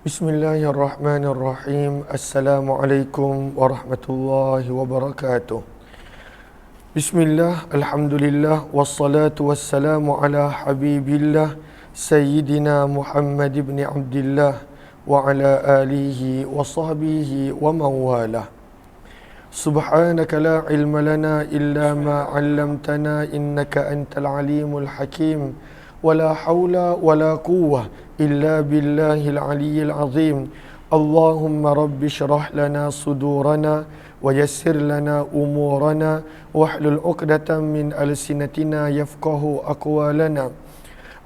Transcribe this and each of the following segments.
Bismillahirrahmanirrahim. Assalamualaikum warahmatullahi wabarakatuh. Bismillah, alhamdulillah, wassalatu wassalamu ala habibillah Sayyidina Muhammad ibn Abdillah wa ala alihi wa sahbihi wa mawalah. Subhanaka la ilma lana illa ma 'allamtana innaka antal alimul hakim. ولا حول ولا قوة إلا بالله العلي العظيم. اللهم رب اشرح لنا صدورنا ويسر لنا أمورنا واحلل عقدة من ألسنتنا يفقه أقوالنا.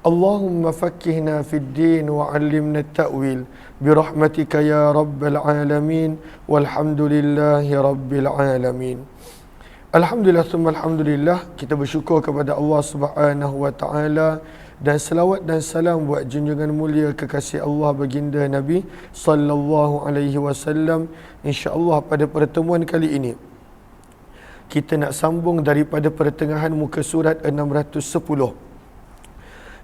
اللهم فقهنا في الدين وعلمنا التأويل برحمتك يا رب العالمين والحمد لله رب العالمين. Alhamdulillah, summa alhamdulillah, kita bersyukur kepada Allah Subhanahu wa taala dan selawat dan salam buat junjungan mulia kekasih Allah baginda Nabi sallallahu alaihi wasallam. Insya-Allah pada pertemuan kali ini kita nak sambung daripada pertengahan muka surat 610.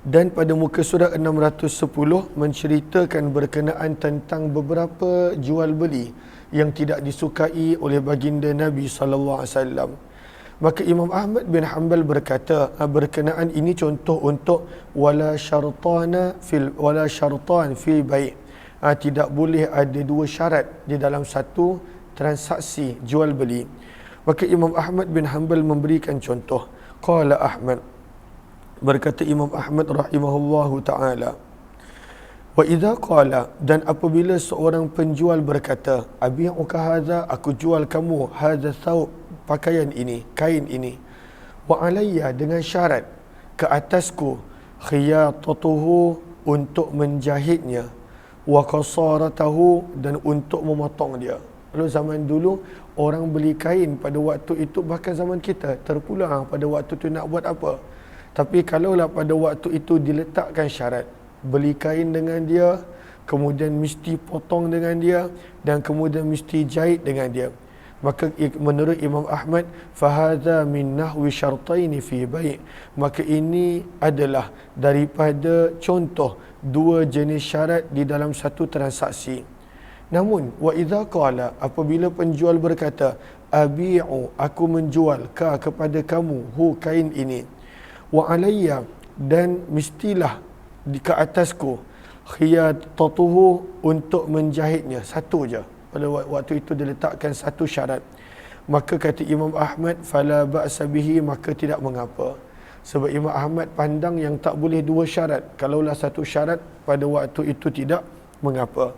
Dan pada muka surat 610 menceritakan berkenaan tentang beberapa jual beli yang tidak disukai oleh baginda Nabi sallallahu alaihi wasallam. Maka Imam Ahmad bin Hanbal berkata berkenaan ini contoh untuk wala syartan fi bai'. Tidak boleh ada dua syarat di dalam satu transaksi jual beli. Maka Imam Ahmad bin Hanbal memberikan contoh. Qala Ahmad, berkata Imam Ahmad rahimahullahu taala, wa idza qala, dan apabila seorang penjual berkata, abi'uka hadza, aku jual kamu hadza thawb, pakaian ini, kain ini, wa alayya, dengan syarat ke atasku, khiyatatuhu, untuk menjahitnya, wa qasaratahu, dan untuk memotong dia. Lalu zaman dulu orang beli kain pada waktu itu, bahkan zaman kita terpulang pada waktu itu nak buat apa. Tapi kalaulah pada waktu itu diletakkan syarat, beli kain dengan dia, kemudian mesti potong dengan dia, dan kemudian mesti jahit dengan dia, maka menurut Imam Ahmad, fahadha min nahwi syartaini fi bai', maka ini adalah daripada contoh dua jenis syarat di dalam satu transaksi. Namun wa idza qala, apabila penjual berkata, abi'u, aku menjual ka, kepada kamu, hu, kain ini, wa alayya, dan mestilah di ke atasku, khiyatatuhu, untuk menjahitnya, satu je. Pada waktu itu diletakkan satu syarat. Maka kata Imam Ahmad, fala ba'sa bihi, maka tidak mengapa. Sebab Imam Ahmad pandang yang tak boleh dua syarat. Kalaulah satu syarat pada waktu itu tidak mengapa.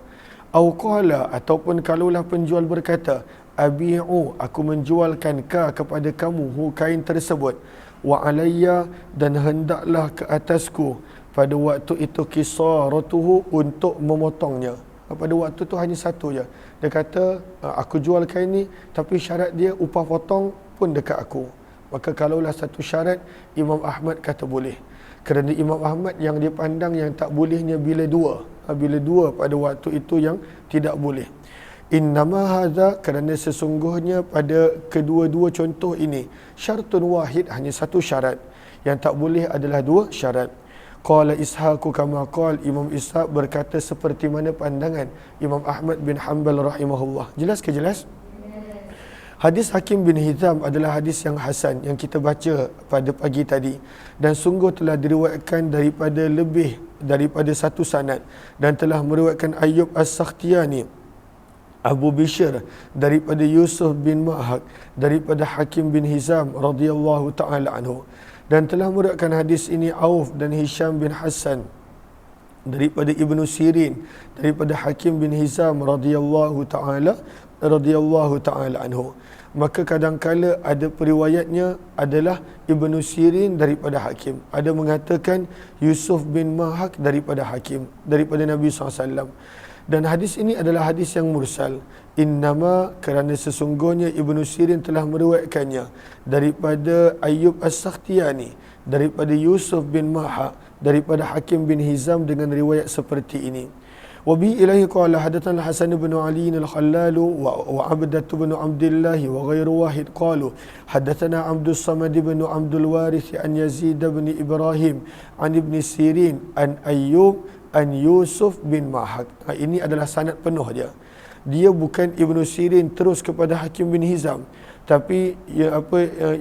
Au qala, ataupun kalaulah penjual berkata, abi'u, aku menjualkan ka, kepada kamu, hu, kain tersebut, wa alayya, dan hendaklah ke atasku pada waktu itu kisaratuhu, untuk memotongnya. Pada waktu tu hanya satu je. Dia kata, aku jual kain ni, tapi syarat dia upah potong pun dekat aku. Maka kalaulah satu syarat, Imam Ahmad kata boleh. Kerana Imam Ahmad yang dia pandang yang tak bolehnya bila dua. Bila dua pada waktu itu yang tidak boleh. Innama hadza, kerana sesungguhnya pada kedua-dua contoh ini, syartun wahid, hanya satu syarat. Yang tak boleh adalah dua syarat. Qala Ishaq kama qala, Imam Ishaq berkata seperti mana pandangan Imam Ahmad bin Hanbal rahimahullah. Jelas ke jelas? Hadis Hakim bin Hizam adalah hadis yang hasan yang kita baca pada pagi tadi, dan sungguh telah diriwayatkan daripada lebih daripada satu sanad, dan telah meriwayatkan Ayyub As-Sakhtiyani, Abu Bishr, daripada Yusuf bin Ma'hak, daripada Hakim bin Hizam radhiyallahu taala anhu, dan telah meriwayatkan hadis ini Auf dan Hisham bin Hassan daripada Ibnu Sirin, daripada Hakim bin Hizam radhiyallahu taala anhu. Maka kadangkala ada periwayatnya adalah Ibnu Sirin daripada Hakim, ada mengatakan Yusuf bin Ma'hak daripada Hakim, daripada Nabi SAW. Dan hadis ini adalah hadis yang mursal. Innama, kerana sesungguhnya Ibnu Sirin telah meriwayatkannya daripada Ayyub As-Sakhtiyani, daripada Yusuf bin Ma'hak, daripada Hakim bin Hizam dengan riwayat seperti ini. Wa bi ilahi qala hadatsana Hasan bin Ali al-Khallal wa Abdah bin Abdullah wa ghairu wahid qalu hadatsana Abdus Samad bin Abdul Warith an Yazid bin Ibrahim an Ibn Sirin an Ayyub an Yusuf bin Mahak. Ini adalah sanad penuh dia. Dia bukan Ibnu Sirin terus kepada Hakim bin Hizam, tapi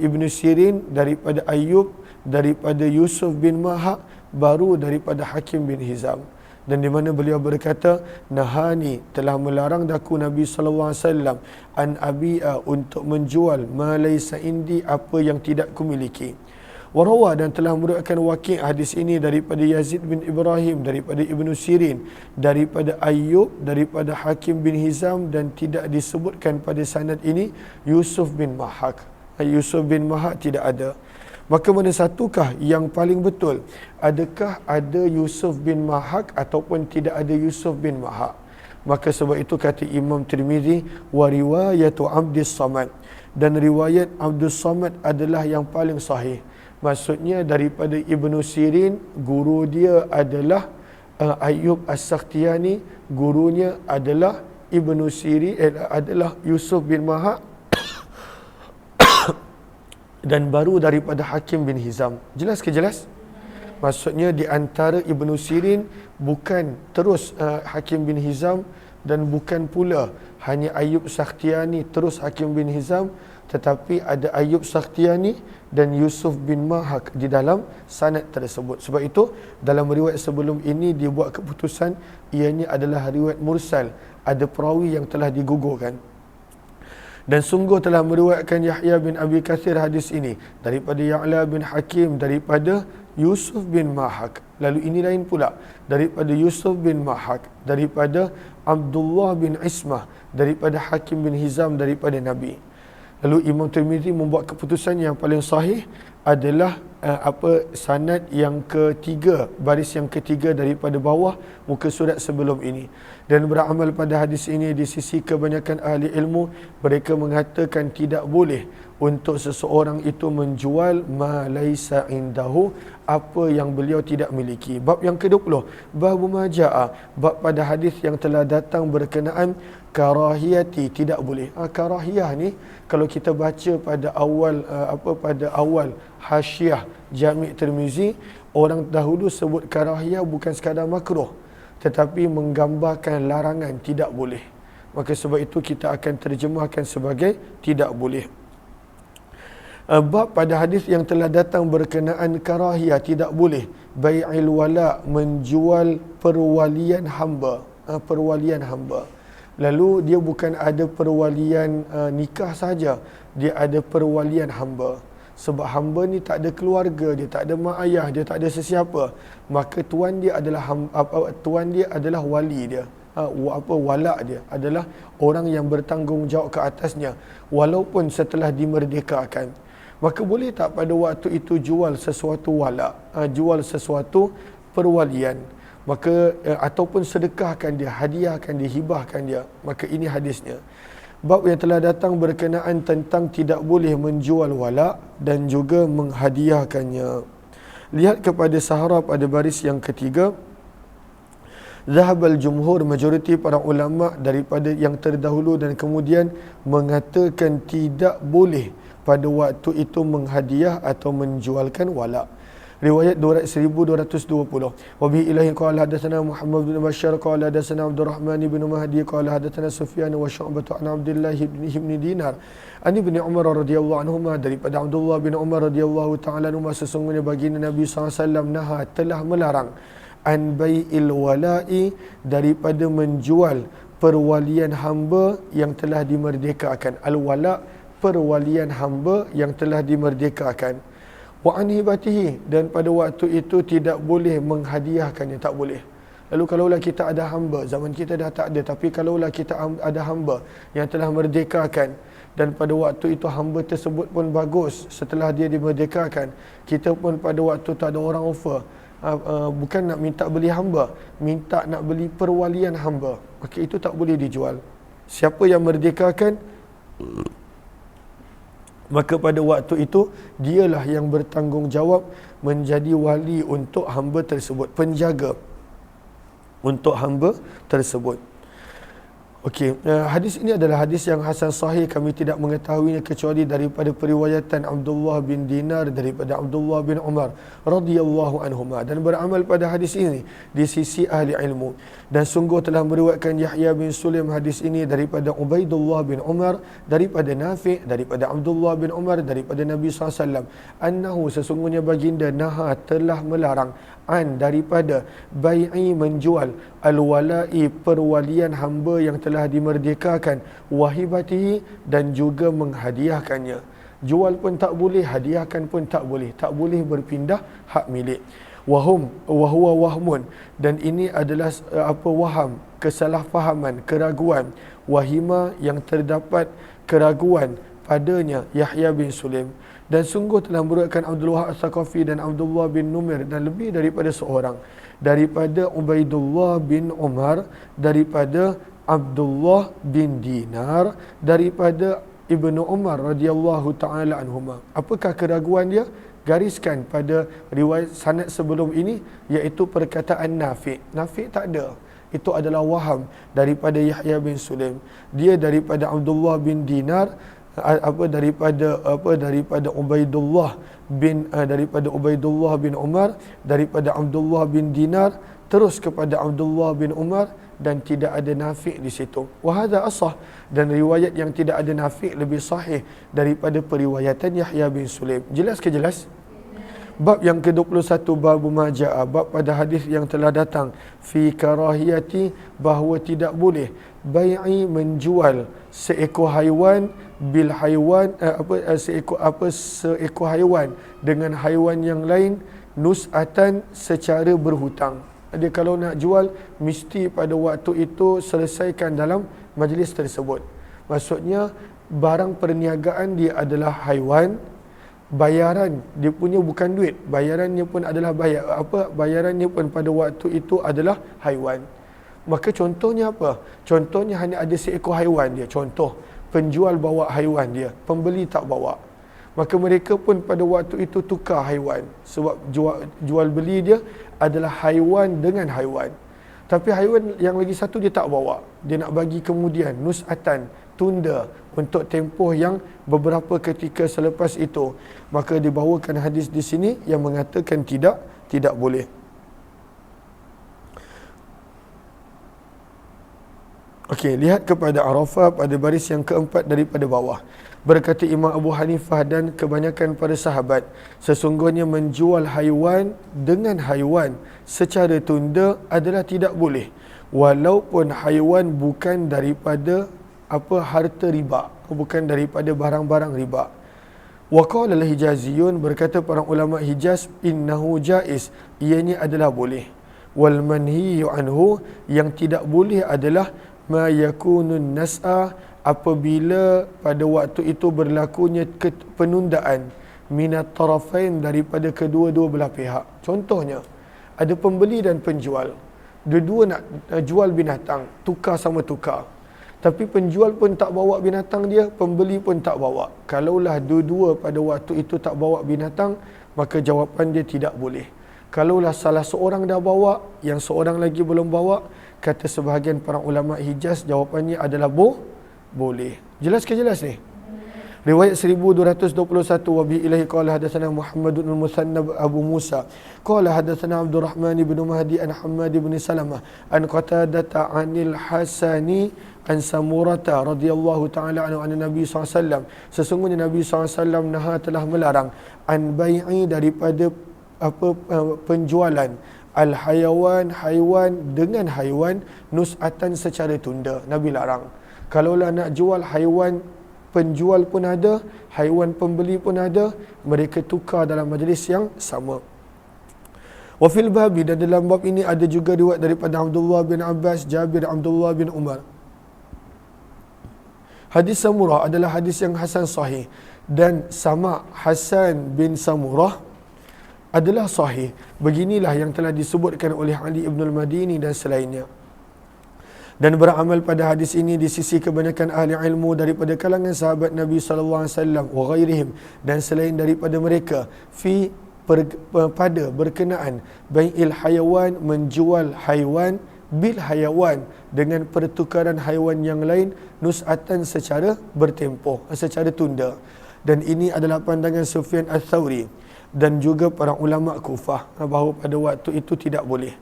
Ibnu Sirin daripada Ayyub, daripada Yusuf bin Mahak, baru daripada Hakim bin Hizam. Dan di mana beliau berkata, nahani, telah melarang daku Nabi sallallahu alaihi wasallam an abi'a, untuk menjual ma laysa indi, apa yang tidak kumiliki. Warawa, dan telah meriwayatkan Waqi' hadis ini daripada Yazid bin Ibrahim, daripada Ibnu Sirin, daripada Ayyub, daripada Hakim bin Hizam, dan tidak disebutkan pada sanad ini Yusuf bin Mahak. Yusuf bin Mahak tidak ada. Maka mana satukah yang paling betul? Adakah ada Yusuf bin Mahak ataupun tidak ada Yusuf bin Mahak? Maka sebab itu kata Imam Tirmizi, wa riwayatu Abdus Samad, dan riwayat Abdus Samad adalah yang paling sahih. Maksudnya daripada Ibnu Sirin, guru dia adalah Ayyub As-Sakhtiyani, gurunya adalah Ibnu Sirin, adalah Yusuf bin Mahak, dan baru daripada Hakim bin Hizam. Jelas ke jelas? Maksudnya di antara Ibnu Sirin bukan terus Hakim bin Hizam, dan bukan pula hanya Ayyub Sakhtiyani terus Hakim bin Hizam, tetapi ada Ayyub Sakhtiyani dan Yusuf bin Mahak di dalam sanad tersebut. Sebab itu dalam riwayat sebelum ini dibuat keputusan ianya adalah riwayat mursal, ada perawi yang telah digugurkan. Dan sungguh telah meriwayatkan Yahya bin Abi Kathir hadis ini daripada Ya'la bin Hakim, daripada Yusuf bin Mahak. Lalu ini lain pula, daripada Yusuf bin Mahak, daripada Abdullah bin Ismah, daripada Hakim bin Hizam, daripada Nabi. Lalu Imam Tirmizi membuat keputusan yang paling sahih adalah sanad yang ketiga, baris yang ketiga daripada bawah muka surat sebelum ini. Dan beramal pada hadis ini di sisi kebanyakan ahli ilmu, mereka mengatakan tidak boleh untuk seseorang itu menjual ma laisa indahu, apa yang beliau tidak miliki. Bab yang ke-20, bab majaa, bab pada hadis yang telah datang berkenaan karahiyati, tidak boleh. Karahiyah ni kalau kita baca pada awal hasyiah Jami' Tirmizi, orang dahulu sebut karahiyah bukan sekadar makruh, tetapi menggambarkan larangan, tidak boleh. Maka sebab itu kita akan terjemahkan sebagai tidak boleh. Bab pada hadis yang telah datang berkenaan karahiyah, tidak boleh bai'il wala, menjual perwalian hamba. Perwalian hamba. Lalu dia bukan ada perwalian nikah saja, dia ada perwalian hamba. Sebab hamba ni tak ada keluarga, dia tak ada mak ayah, dia tak ada sesiapa, maka tuan dia adalah wali dia. Walak dia adalah orang yang bertanggungjawab ke atasnya walaupun setelah dimerdekakan. Maka boleh tak pada waktu itu jual sesuatu walak, jual sesuatu perwalian, maka ataupun sedekahkan dia, hadiahkan dia, hibahkan dia. Maka ini hadisnya. Bab yang telah datang berkenaan tentang tidak boleh menjual walak dan juga menghadiahkannya. Lihat kepada Sahara pada baris yang ketiga. Zahabal jumhur, majoriti para ulama daripada yang terdahulu dan kemudian mengatakan tidak boleh pada waktu itu menghadiah atau menjualkan walak. Riwayat 1220. Wa bihi ilahi qala hadatsana Muhammad bin Bashar qala hadatsana Abdul Rahman bin Mahdi qala hadatsana Sufyan wa Syu'bah an Abdullah ibn Dinar an Ibn Umar radhiyallahu anhuma, daripada Abdullah bin Umar radhiyallahu taala anhu, sesungguhnya baginda Nabi SAW naha, telah melarang an bai'il wala'i, daripada menjual perwalian hamba yang telah dimerdekakan. Al-wala', perwalian hamba yang telah dimerdekakan. Wa an hibatihi, dan pada waktu itu tidak boleh menghadiahkannya, tak boleh. Lalu kalaulah kita ada hamba, zaman kita dah tak ada, tapi kalaulah kita ada hamba yang telah merdekakan, dan pada waktu itu hamba tersebut pun bagus setelah dia dimerdekakan, kita pun pada waktu tu ada orang offer, bukan nak minta beli hamba, minta nak beli perwalian hamba, maka itu tak boleh dijual. Siapa yang merdekakan, maka pada waktu itu dialah yang bertanggungjawab menjadi wali untuk hamba tersebut, penjaga untuk hamba tersebut. Okey, hadis ini adalah hadis yang hasan sahih, kami tidak mengetahuinya kecuali daripada periwayatan Abdullah bin Dinar daripada Abdullah bin Umar radhiyallahu anhuma, dan beramal pada hadis ini di sisi ahli ilmu. Dan sungguh telah meriwayatkan Yahya bin Sulaim hadis ini daripada Ubaidullah bin Umar, daripada Nafi', daripada Abdullah bin Umar, daripada Nabi SAW, annahu, sesungguhnya baginda, naha, telah melarang, an, daripada bai'i, menjual, al-wala'i, perwalian hamba yang telah dimerdekakan, wahibatihi, dan juga menghadiahkannya. Jual pun tak boleh, hadiahkan pun tak boleh berpindah hak milik. Wahuwa wahmun, dan ini adalah waham, kesalahfahaman, keraguan, wahima, yang terdapat keraguan padanya Yahya bin Sulaim. Dan sungguh telah meriwayatkan Abdul Wahab As-Saqafi dan Abdullah bin Numair, dan lebih daripada seorang, daripada Ubaidullah bin Umar, daripada Abdullah bin Dinar, daripada Ibnu Umar radhiyallahu taala anhuma. Apakah keraguan dia? Gariskan pada riwayat sanad sebelum ini, iaitu perkataan Nafi'. Nafi' tak ada. Itu adalah waham daripada Yahya bin Sulaim. Dia daripada Abdullah bin Dinar, daripada Ubaidullah bin Umar, daripada Abdullah bin Dinar, terus kepada Abdullah bin Umar, dan tidak ada Nafi' di situ. Wa hadza asah, dan riwayat yang tidak ada Nafi' lebih sahih daripada periwayatan Yahya bin Sulaim. Jelas ke jelas? Bab yang ke-21, bab maja'a, bab pada hadis yang telah datang fi karahiyati, bahawa tidak boleh bai'i, menjual seekor haiwan bil haiwan, seekor haiwan dengan haiwan yang lain, nus'atan, secara berhutang. Dia kalau nak jual, mesti pada waktu itu selesaikan dalam majlis tersebut. Maksudnya barang perniagaan dia adalah haiwan, bayaran dia punya bukan duit, bayarannya pun adalah bayarannya pun pada waktu itu adalah haiwan. Maka contohnya apa? Contohnya hanya ada seekor haiwan dia. Contoh, penjual bawa haiwan dia, pembeli tak bawa. Maka mereka pun pada waktu itu tukar haiwan, sebab jual beli dia adalah haiwan dengan haiwan. Tapi haiwan yang lagi satu dia tak bawa. Dia nak bagi kemudian, nus'atan, tunda untuk tempoh yang beberapa ketika selepas itu. Maka dibawakan hadis di sini yang mengatakan tidak boleh. Okey, lihat kepada Arafah pada baris yang keempat daripada bawah. Berkata Imam Abu Hanifah dan kebanyakan para sahabat, sesungguhnya menjual haiwan dengan haiwan secara tunda adalah tidak boleh, walaupun haiwan bukan daripada harta riba, bukan daripada barang-barang riba. Wa qala al-Hijaziyun, berkata para ulama Hijaz, innahu jaiz, ianya adalah boleh. Wal manhiyu anhu, yang tidak boleh adalah ma yakunun nas'a, apabila pada waktu itu berlakunya penundaan, minat tarafain, daripada kedua-dua belah pihak. Contohnya, ada pembeli dan penjual, dua-dua nak jual binatang, tukar sama tukar. Tapi penjual pun tak bawa binatang dia, pembeli pun tak bawa. Kalaulah dua-dua pada waktu itu tak bawa binatang, maka jawapan dia tidak boleh. Kalaulah salah seorang dah bawa, yang seorang lagi belum bawa, kata sebahagian para ulama Hijaz, jawapannya adalah boleh. Jelas ke jelas ni? Riwayat 1221, wa bi ilahi qala hadatsana Muhammad bin Musannab Abu Musa qala hadatsana Abdul Rahman bin Mahdi an Hammad bin Salamah an Qatadah anil Hasani an Samurata radhiyallahu taala anhu an Nabi SAW, sesungguhnya Nabi SAW naha, telah melarang, an bai'i, daripada penjualan al-hayawan, haiwan dengan haiwan, nus'atan, secara tunda. Nabi larang. Kalaulah nak jual haiwan, penjual pun ada, haiwan pembeli pun ada, mereka tukar dalam majlis yang sama. Wa fil babi, dan dalam bab ini ada juga riwayat daripada Abdullah bin Abbas, Jabir, Abdullah bin Umar. Hadis Samurah adalah hadis yang hasan sahih, dan sama Hasan bin Samurah adalah sahih. Beginilah yang telah disebutkan oleh Ali ibn al-Madini dan selainnya. Dan beramal pada hadis ini di sisi kebanyakan ahli ilmu daripada kalangan sahabat Nabi SAW wa ghairihim, dan selain daripada mereka, pada berkenaan bai'il hayawan, menjual haiwan, bil hayawan, dengan pertukaran haiwan yang lain, nus'atan, secara bertempoh, secara tunda. Dan ini adalah pandangan Sufyan Ats-Tsauri dan juga para ulama Kufah, bahawa pada waktu itu tidak boleh.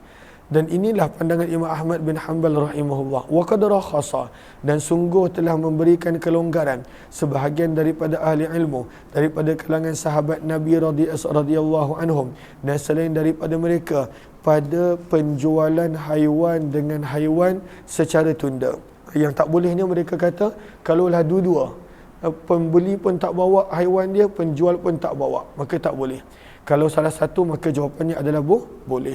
Dan inilah pandangan Imam Ahmad bin Hanbal rahimahullah. Wa qad rakhasa, dan sungguh telah memberikan kelonggaran sebahagian daripada ahli ilmu daripada kalangan sahabat Nabi radhiyallahu anhum dan selain daripada mereka pada penjualan haiwan dengan haiwan secara tunda. Yang tak bolehnya mereka kata kalaulah dua-dua, pembeli pun tak bawa haiwan dia, penjual pun tak bawa, maka tak boleh. Kalau salah satu, maka jawapannya adalah boleh.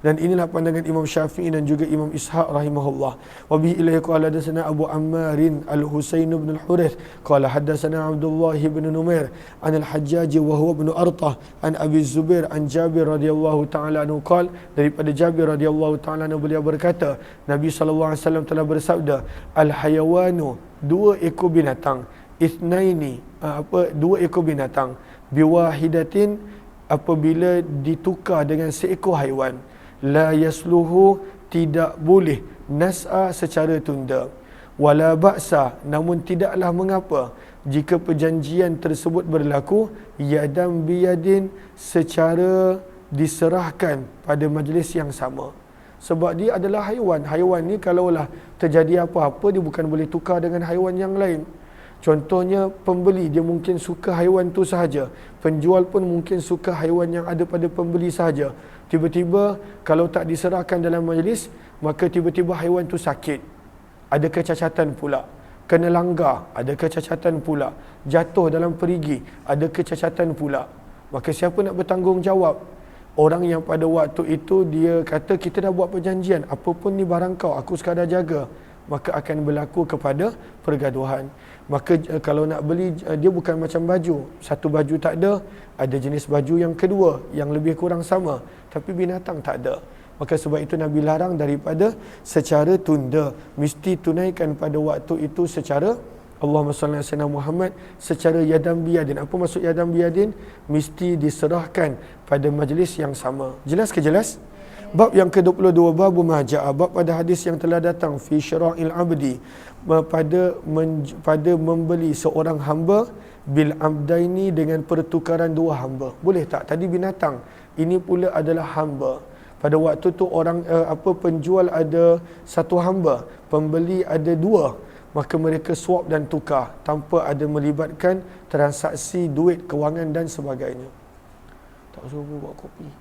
Dan inilah pandangan Imam Syafi'i dan juga Imam Ishaq rahimahullah. Wa bihi ilaihi qala hadatsana Abu Ammarin Al-Husain bin Al-Hurith qala hadatsana Abdullah bin Numair an Al-Hajjaj wa huwa ibn Artah an Abi Zubair an Jabir radhiyallahu taala anhu qala, daripada Jabir radhiyallahu taala anhu beliau berkata, Nabi sallallahu alaihi wasallam telah bersabda, al-hayawanu, dua ekor binatang, ithnaini, dua ekor binatang, biwahidatin, apabila ditukar dengan seekor haiwan, la yasluhu, tidak boleh, nas'a, secara tunda, wala ba'sa, namun tidaklah mengapa jika perjanjian tersebut berlaku yadan biyadin, secara diserahkan pada majlis yang sama. Sebab dia adalah haiwan. Haiwan ni kalaulah terjadi apa-apa, dia bukan boleh tukar dengan haiwan yang lain. Contohnya pembeli, dia mungkin suka haiwan tu sahaja, penjual pun mungkin suka haiwan yang ada pada pembeli sahaja. Tiba-tiba kalau tak diserahkan dalam majlis, maka tiba-tiba haiwan tu sakit, ada kecacatan pula, kena langgar, ada kecacatan pula, jatuh dalam perigi, ada kecacatan pula. Maka siapa nak bertanggungjawab? Orang yang pada waktu itu dia kata, kita dah buat perjanjian, apapun ni barang kau, aku sekadar jaga, maka akan berlaku kepada pergaduhan. Maka kalau nak beli, dia bukan macam baju, satu baju tak ada jenis baju yang kedua yang lebih kurang sama, tapi binatang tak ada. Maka sebab itu Nabi larang daripada secara tunda, mesti tunaikan pada waktu itu secara, Allahumma salli ala sayyidina Muhammad, secara yadan biyadin. Apa maksud yadan biyadin? Mesti diserahkan pada majlis yang sama. Jelas ke jelas? Bab yang ke-22, bab maja'a, bab pada hadis yang telah datang fi syira'il abdi, pada membeli seorang hamba bil abdaini, dengan pertukaran dua hamba. Boleh tak? Tadi binatang, ini pula adalah hamba. Pada waktu tu orang penjual ada satu hamba, pembeli ada dua, maka mereka swap dan tukar tanpa ada melibatkan transaksi duit, kewangan dan sebagainya. Tak suruh buat kopi.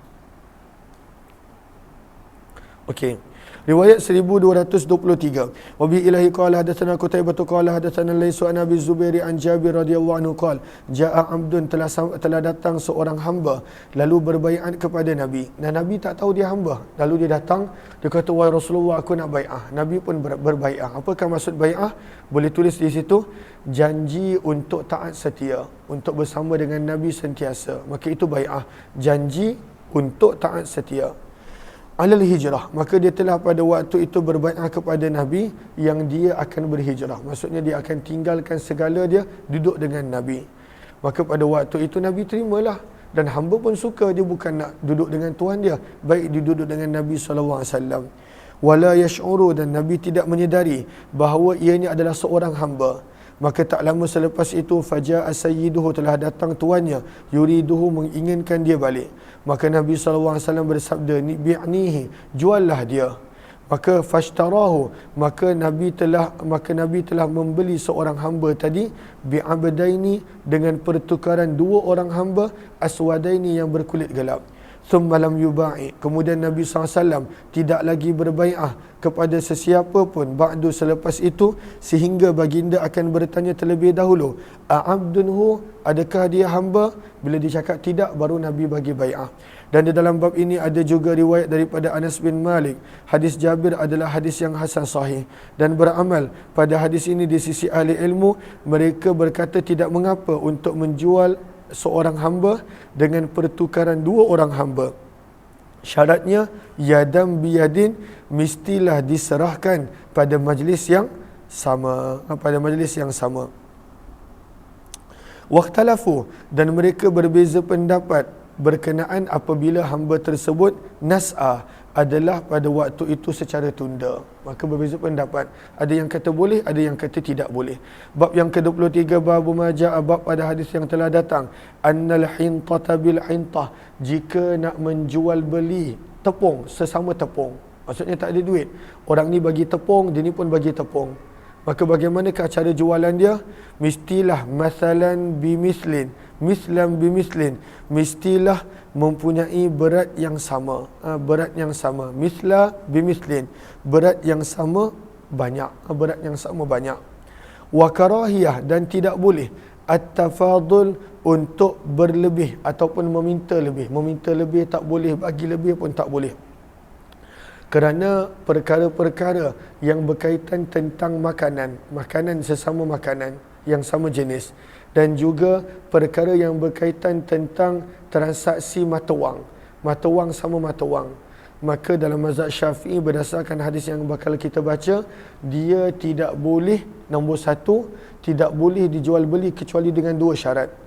Okey. Riwayat 1223. Wa bi ilahi qala hadatsana Qutaibah qala hadatsana Laysu an Abi Zubair an Jabir radhiyallahu anhu qala jaa abdun, telah datang seorang hamba lalu berbaiat kepada Nabi. Dan Nabi tak tahu dia hamba. Lalu dia datang, dia kata, wahai Rasulullah, aku nak bai'ah. Nabi pun berbai'ah. Apakah maksud bai'ah? Boleh tulis di situ, janji untuk taat setia, untuk bersama dengan Nabi sentiasa. Maka itu bai'ah, janji untuk taat setia. Alal hijrah, maka dia telah pada waktu itu berbai'ah kepada Nabi yang dia akan berhijrah. Maksudnya dia akan tinggalkan segala dia, duduk dengan Nabi. Maka pada waktu itu Nabi terimalah. Dan hamba pun suka, dia bukan nak duduk dengan tuan dia, baik dia duduk dengan Nabi SAW. Wala yash'uru, dan Nabi tidak menyedari bahawa ianya adalah seorang hamba. Maka tak lama selepas itu, faja'a sayyiduhu, telah datang tuannya, yuriduhu, menginginkan dia balik. Maka Nabi SAW bersabda, bi'nihi, juallah dia. Maka fashtarahu, maka Nabi telah membeli seorang hamba tadi, bi'abdaini, dengan pertukaran dua orang hamba, aswadaini, yang berkulit gelap. Thumma lam yuba'i, kemudian Nabi SAW tidak lagi berbai'ah kepada sesiapa pun ba'du, selepas itu, sehingga baginda akan bertanya terlebih dahulu, a'abdunhu, adakah dia hamba? Bila dia cakap tidak, baru Nabi bagi bai'ah. Dan di dalam bab ini ada juga riwayat daripada Anas bin Malik. Hadis Jabir adalah hadis yang hasan sahih, dan beramal pada hadis ini di sisi ahli ilmu, mereka berkata tidak mengapa untuk menjual seorang hamba dengan pertukaran dua orang hamba. Syaratnya yadam biyadin, mestilah diserahkan pada majlis yang sama, Waqtalafu, dan mereka berbeza pendapat berkenaan apabila hamba tersebut nas'a adalah pada waktu itu secara tunda. Maka berbeza pendapat. Ada yang kata boleh, ada yang kata tidak boleh. Bab yang ke-23, bab maja'a, bab pada hadis yang telah datang, annal hintata bil hintah, jika nak menjual beli tepung sesama tepung. Maksudnya tak ada duit. Orang ni bagi tepung, dia ni pun bagi tepung. Maka bagaimanakah cara jualan dia? Mestilah masalan bimislin, mislam bimislin. Mestilah mempunyai berat yang sama. Berat yang sama. Misla bimislin. Berat yang sama banyak. Berat yang sama banyak. Wa karahiyah, dan tidak boleh at-tafadul, untuk berlebih ataupun meminta lebih. Meminta lebih tak boleh, bagi lebih pun tak boleh. Kerana perkara-perkara yang berkaitan tentang makanan, makanan sesama makanan yang sama jenis, dan juga perkara yang berkaitan tentang transaksi mata wang, mata wang sama mata wang. Maka dalam mazhab Syafi'i, berdasarkan hadis yang bakal kita baca, dia tidak boleh, nombor satu, tidak boleh dijual beli kecuali dengan dua syarat.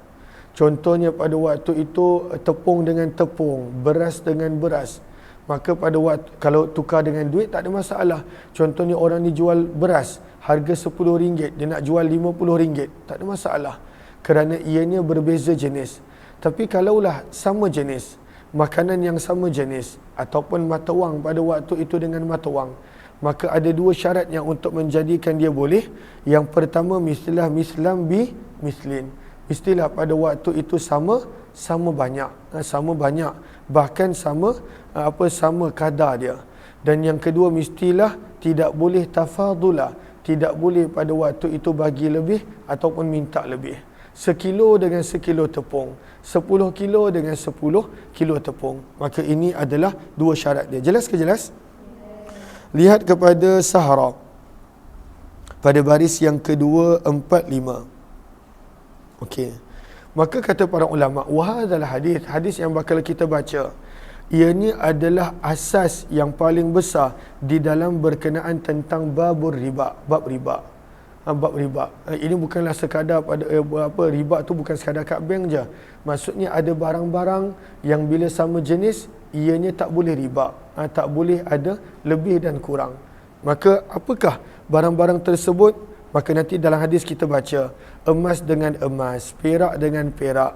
Contohnya pada waktu itu tepung dengan tepung, beras dengan beras. Maka pada waktu, kalau tukar dengan duit tak ada masalah. Contohnya orang ni jual beras harga RM10, dia nak jual RM50, tak ada masalah. Kerana ianya berbeza jenis. Tapi kalaulah sama jenis, makanan yang sama jenis, ataupun mata wang pada waktu itu dengan mata wang, maka ada dua syarat yang untuk menjadikan dia boleh. Yang pertama, mestilah mislam bi mislin. Mestilah pada waktu itu sama banyak, bahkan sama sama kadar dia. Dan yang kedua, mestilah tidak boleh tafadula, tidak boleh pada waktu itu bagi lebih ataupun minta lebih. 1 kilo dengan 1 kilo tepung, 10 kilo dengan 10 kilo tepung. Maka ini adalah dua syarat dia. Jelas ke jelas? Lihat kepada Sahara pada baris yang kedua 45. Okey. Maka kata para ulama, wahadalah hadis yang bakal kita baca, ianya adalah asas yang paling besar di dalam berkenaan tentang babur riba, bab riba. Bab riba. Ini bukanlah sekadar pada riba tu bukan sekadar kat bank je. Maksudnya ada barang-barang yang bila sama jenis, ianya tak boleh riba. Tak boleh ada lebih dan kurang. Maka apakah barang-barang tersebut? Maka nanti dalam hadis kita baca, emas dengan emas, perak dengan perak,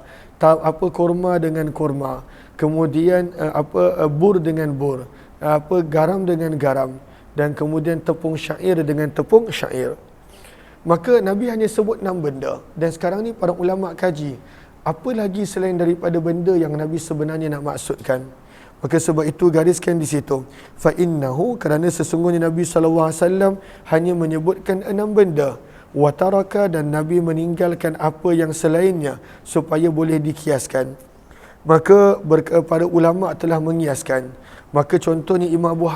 kurma dengan kurma, kemudian bur dengan bur, garam dengan garam, dan kemudian tepung syair dengan tepung syair. Maka Nabi hanya sebut 6 benda, dan sekarang ni para ulama kaji apa lagi selain daripada benda yang Nabi sebenarnya nak maksudkan. Maka sebab itu gariskan di situ, fa innahu, kerana sesungguhnya Nabi SAW hanya menyebutkan 6 benda, wa taraka, dan Nabi meninggalkan apa yang selainnya supaya boleh dikiaskan. Maka para ulama telah mengiaskan. Maka contohnya Imam Abu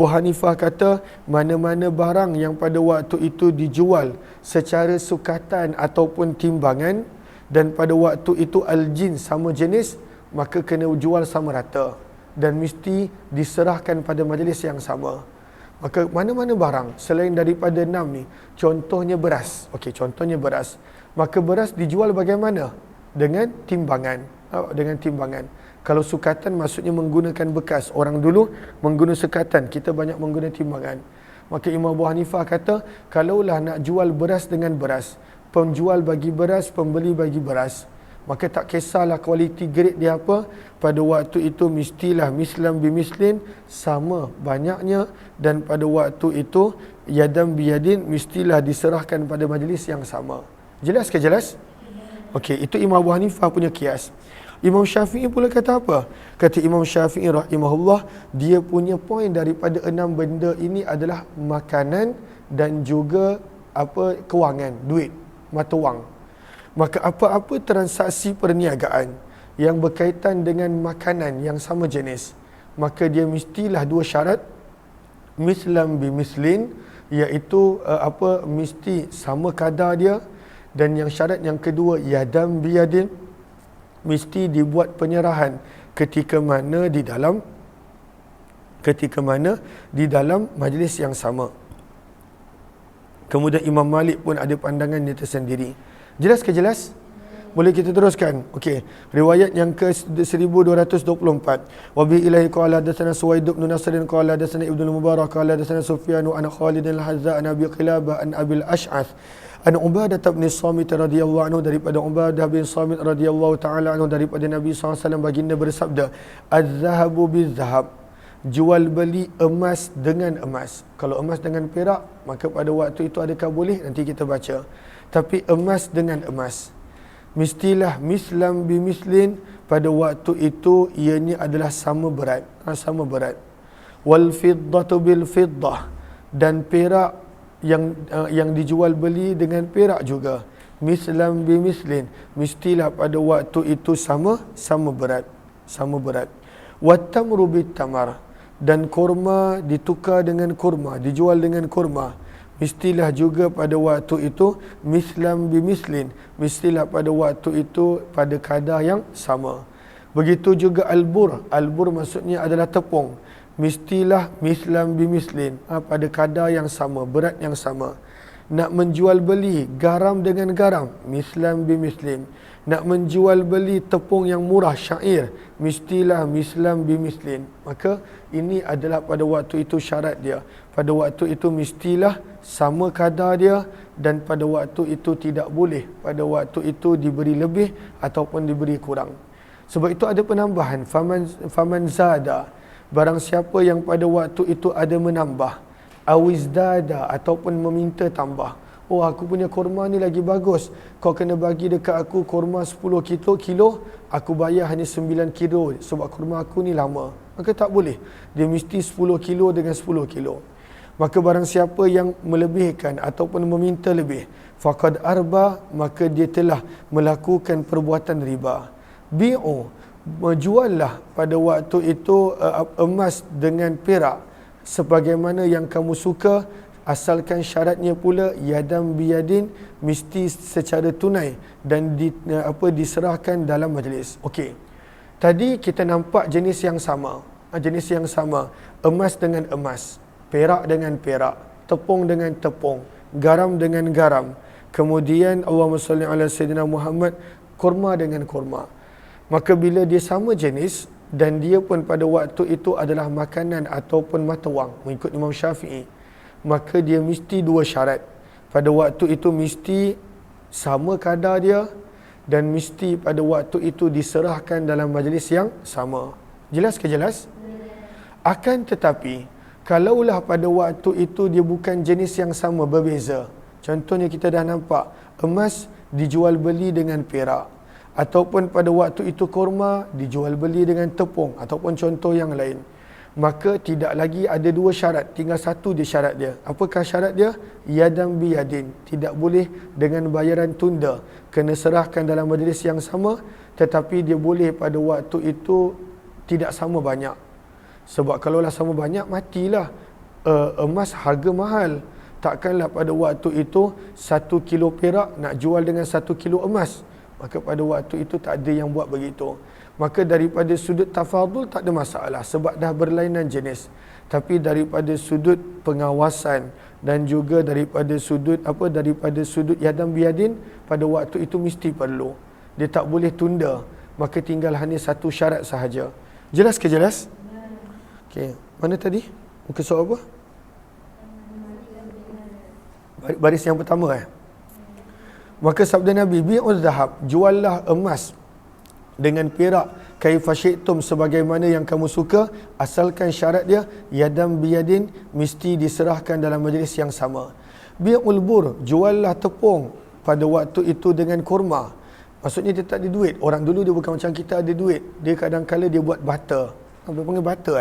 Hanifah kata, mana-mana barang yang pada waktu itu dijual secara sukatan ataupun timbangan, dan pada waktu itu al-jins sama jenis, maka kena jual sama rata dan mesti diserahkan pada majlis yang sama. Maka mana-mana barang selain daripada 6 ni, contohnya beras. Okey, contohnya beras. Maka beras dijual bagaimana? Dengan timbangan. Dengan timbangan. Kalau sukatan maksudnya menggunakan bekas. Orang dulu menggunakan sukatan, kita banyak menggunakan timbangan. Maka Imam Abu Hanifah kata, kalaulah nak jual beras dengan beras, penjual bagi beras, pembeli bagi beras, maka tak kisahlah kualiti grade dia apa, pada waktu itu mestilah mislam bimislin, sama banyaknya, dan pada waktu itu yadam biyadin, mestilah diserahkan pada majlis yang sama. Jelas ke jelas? Okey, itu Imam Abu Hanifah punya kias. Imam Syafi'i pula kata apa? Kata Imam Syafi'i rahimahullah, dia punya poin daripada 6 benda ini adalah makanan dan juga kewangan, duit, mata wang. Maka apa-apa transaksi perniagaan yang berkaitan dengan makanan yang sama jenis, maka dia mestilah 2 syarat, mislam bimislin, iaitu mesti sama kadar dia, dan yang syarat yang kedua, yadam biyadin, mesti dibuat penyerahan ketika mana di dalam majlis yang sama. Kemudian Imam Malik pun ada pandangannya tersendiri. Jelas ke jelas? Boleh kita teruskan? Okey. Riwayat yang ke 1224. Wa bi ilahi qala hadatsana Suwaid bin Nasr qala hadatsana Ibnu Mubarak qala hadatsana Sufyan an Khalid al-Hazza an Abi Qilabah an Abi al-Ash'ath an Ubadah bin Samit radhiyallahu anhu, daripada Ubadah bin Samit radhiyallahu taala anhu, daripada Nabi SAW baginda bersabda, az-zahabu biz-zahab, jual beli emas dengan emas. Kalau emas dengan perak, maka pada waktu itu adakah boleh? Nanti kita baca. Tapi emas dengan emas, mestilah mislam bimislin, pada waktu itu ianya adalah sama berat, sama berat. Wal fiddatu bil fiddah, dan perak yang dijual beli dengan perak juga, mislam bimislin, mestilah pada waktu itu sama berat, sama berat. Wat tamru bit tamar, dan kurma ditukar dengan kurma, dijual dengan kurma, mestilah juga pada waktu itu mislam bimislin, mestilah pada waktu itu pada kadar yang sama. Begitu juga albur, albur maksudnya adalah tepung, mestilah mislam bimislin, pada kadar yang sama, berat yang sama. Nak menjual beli garam dengan garam, mislam bimislin. Nak menjual beli tepung yang murah, syair, mestilah mislam bimislin. Maka ini adalah pada waktu itu syarat dia. Pada waktu itu mestilah sama kadar dia, dan pada waktu itu tidak boleh pada waktu itu diberi lebih ataupun diberi kurang. Sebab itu ada penambahan, faman zada, barang siapa yang pada waktu itu ada menambah, awizdada, ataupun meminta tambah. Oh, aku punya kurma ni lagi bagus, kau kena bagi dekat aku kurma 10 kilo, aku bayar hanya 9 kilo sebab kurma aku ni lama. Maka tak boleh, dia mesti 10 kilo dengan 10 kilo. Maka barang siapa yang melebihkan ataupun meminta lebih, faqad arba, maka dia telah melakukan perbuatan riba. Bi'u, menjuallah pada waktu itu emas dengan perak sebagaimana yang kamu suka, asalkan syaratnya pula yadam biyadin, mesti secara tunai dan diserahkan dalam majlis. Okey. Tadi kita nampak jenis yang sama. Jenis yang sama. Emas dengan emas, perak dengan perak, tepung dengan tepung, garam dengan garam. Kemudian Allahumma salli ala sayyidina Muhammad, kurma dengan kurma. Maka bila dia sama jenis dan dia pun pada waktu itu adalah makanan ataupun mata wang mengikut Imam Syafi'i, maka dia mesti dua syarat. Pada waktu itu mesti sama kadar dia, dan mesti pada waktu itu diserahkan dalam majlis yang sama. Jelas ke jelas? Akan tetapi, kalaulah pada waktu itu dia bukan jenis yang sama, berbeza. Contohnya kita dah nampak, emas dijual beli dengan perak, ataupun pada waktu itu kurma dijual beli dengan tepung, ataupun contoh yang lain. Maka tidak lagi ada dua syarat, tinggal satu dia syarat dia. Apakah syarat dia? Yadam biyadin, tidak boleh dengan bayaran tunda, kena serahkan dalam majlis yang sama, tetapi dia boleh pada waktu itu tidak sama banyak. Sebab kalaulah sama banyak, matilah. Emas harga mahal, takkanlah pada waktu itu 1 kilo perak nak jual dengan 1 kilo emas. Maka pada waktu itu tak ada yang buat begitu. Maka daripada sudut tafadul tak ada masalah sebab dah berlainan jenis. Tapi daripada sudut pengawasan dan juga daripada sudut yadam biyadin, pada waktu itu mesti perlu. Dia tak boleh tunda. Maka tinggal hanya satu syarat sahaja. Jelas ke jelas? Okey, mana tadi? Muka surat apa? Baris yang pertama Maka sabda Nabi, bi'uz zahab, juallah emas dengan perak, kaifa syi'tum, sebagaimana yang kamu suka, asalkan syarat dia yadam biyadin, mesti diserahkan dalam majlis yang sama. Bi'ul bur, juallah tepung pada waktu itu dengan kurma. Maksudnya dia tak ada duit. Orang dulu dia bukan macam kita ada duit. Dia kadang-kala dia buat butter. Apa panggil butter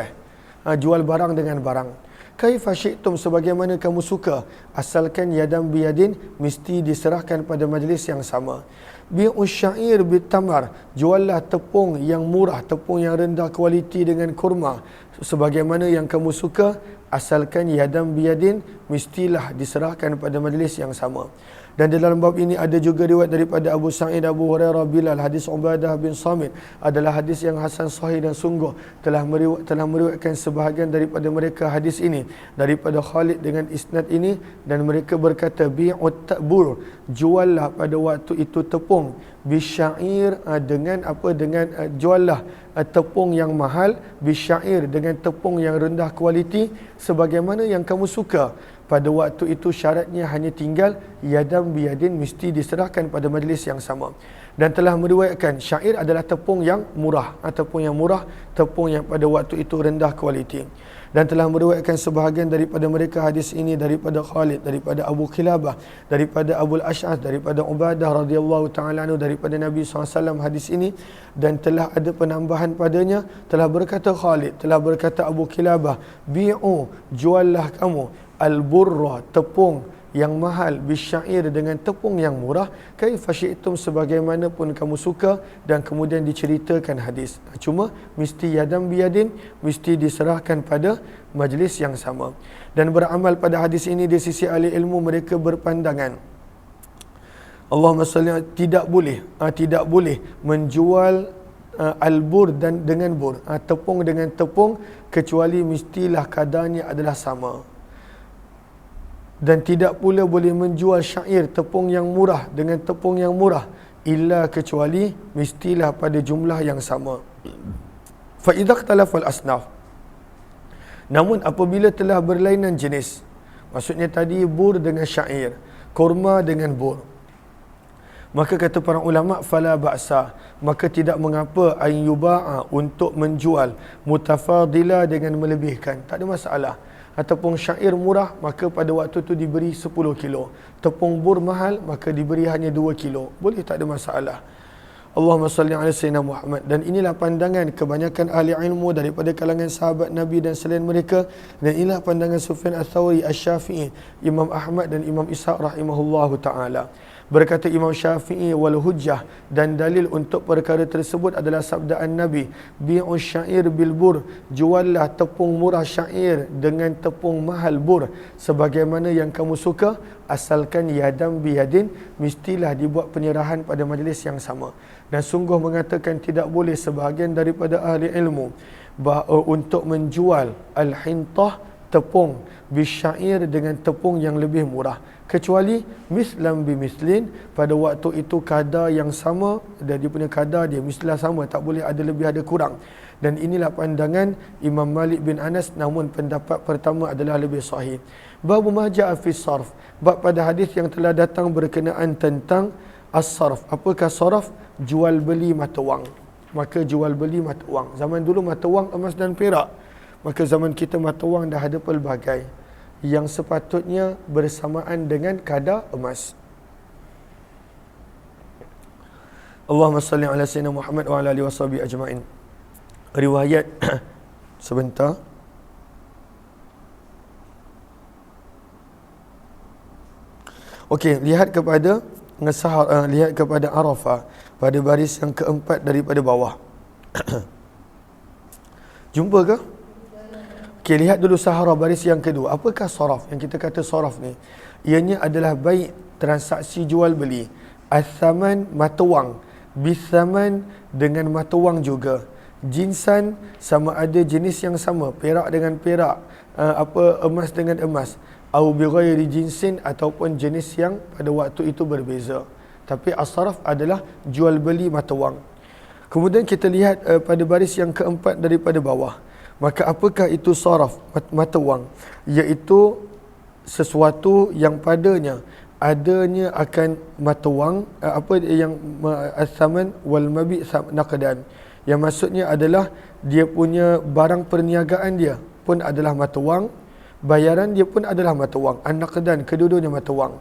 jual barang dengan barang. Kaifa syi'tum, sebagaimana kamu suka, asalkan yadam biyadin, mesti diserahkan pada majlis yang sama. Bi'us syair bitamar, juallah tepung yang murah, tepung yang rendah kualiti dengan kurma, sebagaimana yang kamu suka, asalkan yadam biyadin, mestilah diserahkan pada majlis yang sama. Dan di dalam bab ini ada juga riwayat daripada Abu Sa'id, Abu Hurairah, Bilal. Hadis Ubadah bin Samit adalah hadis yang hasan sahih dan sungguh telah meriwayatkan sebahagian daripada mereka hadis ini daripada Khalid dengan isnad ini, dan mereka berkata, bi'ut ta'bur, juallah pada waktu itu tepung tepung, bisyair dengan apa, dengan juallah tepung yang mahal, bisyair dengan tepung yang rendah kualiti sebagaimana yang kamu suka. Pada waktu itu syaratnya hanya tinggal yadam biyadin, mesti diserahkan pada majlis yang sama. Dan telah meriwayatkan syair adalah tepung yang murah, tepung yang murah, tepung yang pada waktu itu rendah kualiti. Dan telah meriwayatkan sebahagian daripada mereka hadis ini daripada Khalid, daripada Abu Khilabah, daripada Abu Al-Ash'ath, daripada Ubadah radhiyallahu ta'ala anhu, daripada Nabi SAW hadis ini. Dan telah ada penambahan padanya, telah berkata Khalid, telah berkata Abu Khilabah, bi'u, juallah kamu al-burra, tepung yang mahal, bisyair dengan tepung yang murah, kaifa syi'tum, sebagaimana pun kamu suka. Dan kemudian diceritakan hadis. Cuma mesti yadam biyadin, mesti diserahkan pada majlis yang sama. Dan beramal pada hadis ini di sisi ahli ilmu, mereka berpandangan Allahumma salli, tidak boleh menjual al-bur dan dengan bur, tepung dengan tepung, kecuali mestilah kadarnya adalah sama. Dan tidak pula boleh menjual syair, tepung yang murah dengan tepung yang murah, illa kecuali mestilah pada jumlah yang sama. Fa idza ikhtalafal asnaf, namun apabila telah berlainan jenis, maksudnya tadi bur dengan syair, kurma dengan bur, maka kata para ulama, fala ba'sa, maka tidak mengapa an yuba'a, untuk menjual mutafadila dengan melebihkan, tak ada masalah. Ataupun syair murah, maka pada waktu itu diberi 10 kilo. Tepung bur mahal, maka diberi hanya 2 kilo. Boleh, tak ada masalah. Allahumma salli ala sayyidina Muhammad. Dan inilah pandangan kebanyakan ahli ilmu daripada kalangan sahabat Nabi dan selain mereka. Dan inilah pandangan Sufyan Ats-Tsauri, Asy-Syafi'i, Imam Ahmad dan Imam Ishaq rahimahullahu ta'ala. Berkata Imam Syafi'i, wal hujjah, dan dalil untuk perkara tersebut adalah sabdaan Nabi, bi'u syair bil bur, juallah tepung murah syair dengan tepung mahal bur, sebagaimana yang kamu suka, asalkan yadam biyadin, mestilah dibuat penyerahan pada majlis yang sama. Dan sungguh mengatakan tidak boleh sebahagian daripada ahli ilmu untuk menjual al-hintah, tepung bisyair dengan tepung yang lebih murah, kecuali mislam bimislin, pada waktu itu kadar yang sama, dan dia punya kadar dia mestilah sama, tak boleh ada lebih ada kurang. Dan inilah pandangan Imam Malik bin Anas, namun pendapat pertama adalah lebih sahih. Bab ma ja'a fi sarf, bab pada hadis yang telah datang berkenaan tentang as-sarf. Apakah sarf? Jual beli mata wang. Maka jual beli mata wang, zaman dulu mata wang emas dan perak, maka zaman kita mata wang dah ada pelbagai yang sepatutnya bersamaan dengan kadar emas. Allahumma salli ala sayyidina Muhammad wa ala alihi washabihi ajma'in. Riwayat sebentar. Okey, lihat kepada lihat kepada Arafah pada baris yang keempat daripada bawah. Jumpa ke? Okey, lihat dulu Sahara baris yang kedua. Apakah saraf? Yang kita kata saraf ni, ianya adalah baik transaksi jual beli. As-saman, mata wang. Bis-saman, dengan mata wang juga. Jinsan, sama ada jenis yang sama, perak dengan perak, emas dengan emas. Au bi ghairi jinsin, ataupun jenis yang pada waktu itu berbeza. Tapi as-saraf adalah jual beli mata wang. Kemudian kita lihat pada baris yang keempat daripada bawah. Maka apakah itu saraf, mata wang? Iaitu sesuatu yang padanya adanya akan mata wang, apa yang as-saman wal mabi' naqdan. Yang maksudnya adalah dia punya barang perniagaan dia pun adalah mata wang, bayaran dia pun adalah mata wang. An-naqdan, kedua-duanya mata wang.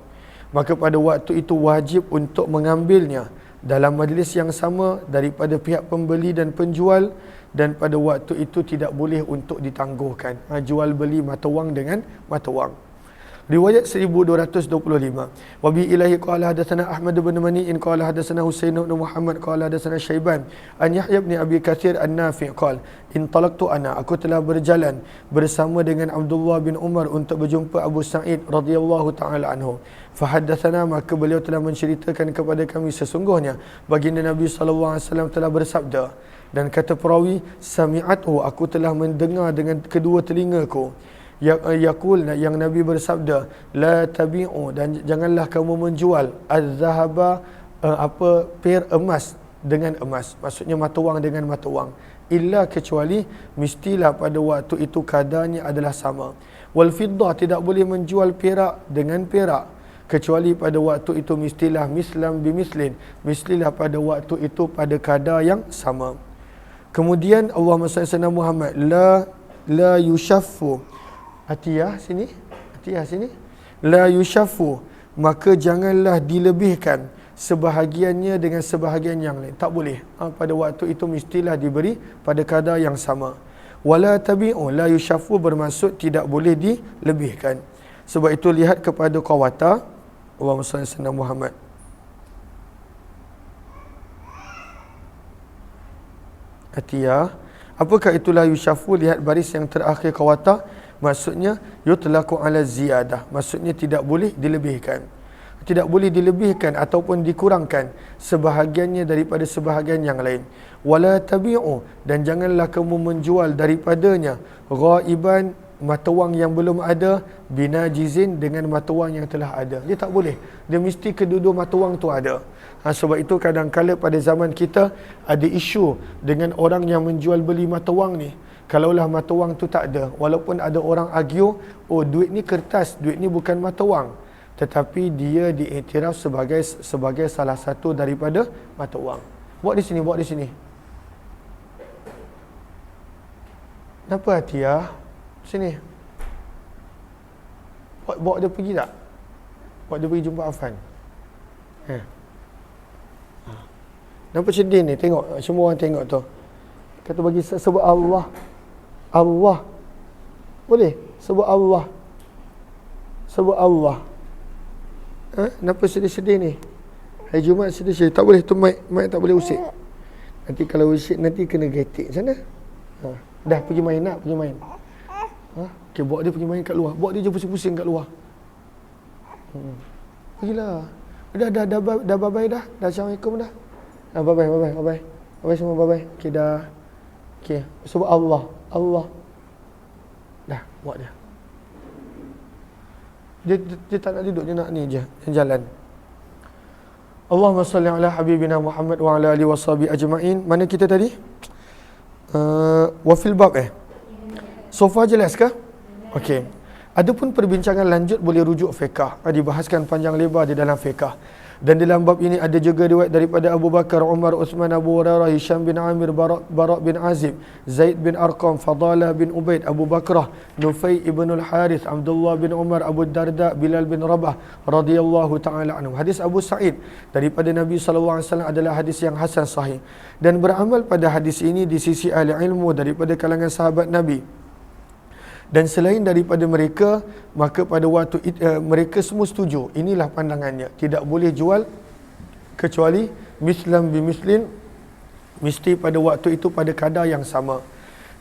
Maka pada waktu itu wajib untuk mengambilnya dalam majlis yang sama daripada pihak pembeli dan penjual, dan pada waktu itu tidak boleh untuk ditangguhkan jual beli mata wang dengan mata wang. Riwayat 1225. Wa bi ilahi qala hadatsana Ahmad bin Mani'in qala hadatsana Husain bin Muhammad qala hadatsana Syaiban an Yahya bin Abi Katsir an-Nafi' qala intalaqtu ana, aku telah berjalan bersama dengan Abdullah bin Umar untuk berjumpa Abu Sa'id radhiyallahu taala anhu. Fa haddatsana, maka beliau telah menceritakan kepada kami sesungguhnya baginda Nabi sallallahu alaihi wasallam telah bersabda, dan kata perawi, sami'athu, aku telah mendengar dengan kedua telingaku, yaqul, yang Nabi bersabda, la tabi'u, dan janganlah kamu menjual az-zahaba, emas dengan emas, maksudnya mata wang dengan mata wang, illa kecuali mestilah pada waktu itu kadarnya adalah sama. Wal fiddah, tidak boleh menjual perak dengan perak kecuali pada waktu itu mestilah mislam bimislin, mestilah pada waktu itu pada kadar yang sama. Kemudian Allahumma salli ala Muhammad, la yushaffu, atiyah sini, la yushaffu, maka janganlah dilebihkan sebahagiannya dengan sebahagian yang lain, tak boleh. Pada waktu itu mestilah diberi pada kadar yang sama. Wala tabi'u, la yushaffu bermaksud tidak boleh dilebihkan. Sebab itu lihat kepada qawata, Allahumma salli ala Muhammad. Atiyah, apakah itulah yushaffu? Lihat baris yang terakhir qawata, maksudnya yutlaqu ala ziyadah, maksudnya tidak boleh dilebihkan. Tidak boleh dilebihkan ataupun dikurangkan sebahagiannya daripada sebahagian yang lain. Wala tabi'u, dan janganlah kamu menjual daripadanya ghaiban, mata wang yang belum ada, binajizin, dengan mata wang yang telah ada. Dia tak boleh, dia mesti kedua-dua mata wang tu ada. Sebab itu kadang-kala pada zaman kita ada isu dengan orang yang menjual beli mata wang ni. Kalaulah mata wang tu tak ada, walaupun ada orang argue, oh duit ni kertas, duit ni bukan mata wang, tetapi dia diiktiraf sebagai salah satu daripada mata wang. Buat di sini. Kenapa Atiyah? Sini. Bawa dia pergi tak? Bawa dia pergi jumpa Afan. Nampak sedih ni, tengok. Semua orang tengok tu. Kata bagi sebut Allah. Allah. Boleh? Sebut Allah. Sebut Allah. Kenapa sedih-sedih ni? Hari Jumaat sedih-sedih. Tak boleh tu mic tak boleh usik. Nanti kalau usik nanti kena getik sana. Dah pergi main nak, pergi main. Okey, bawa dia pergi main kat luar. Bawa dia je pusing-pusing kat luar. Pergilah. Dah bye-bye dah. Dah assalamualaikum dah. Bye-bye. Bye semua, bye-bye. Okey dah. Okey, sebut Allah. Allah. Dah, bawa dia. Dia tak nak duduk, dia nak ni je, jalan. Allahumma salli ala habibina Muhammad wa ala alihi washabihi ajma'in. Mana kita tadi? Wa fil bab So far jelas ke? Okey. Adapun perbincangan lanjut boleh rujuk fiqh. Dibahaskan panjang lebar di dalam fiqh. Dan dalam bab ini ada juga riwayat daripada Abu Bakar, Umar, Uthman, Abu Hurairah, Hisham bin Amir, Bara' bin Azib, Zaid bin Arqam, Fadalah bin Ubaid, Abu Bakrah, Nufai ibn al-Harith, Abdullah bin Umar, Abu Darda, Bilal bin Rabah radhiyallahu ta'ala anhu. Hadis Abu Sa'id daripada Nabi SAW adalah hadis yang hasan sahih. Dan beramal pada hadis ini di sisi ahli ilmu daripada kalangan sahabat Nabi. Dan selain daripada mereka, maka pada waktu mereka semua setuju, inilah pandangannya, tidak boleh jual kecuali mislam bimislin, mesti pada waktu itu pada kadar yang sama.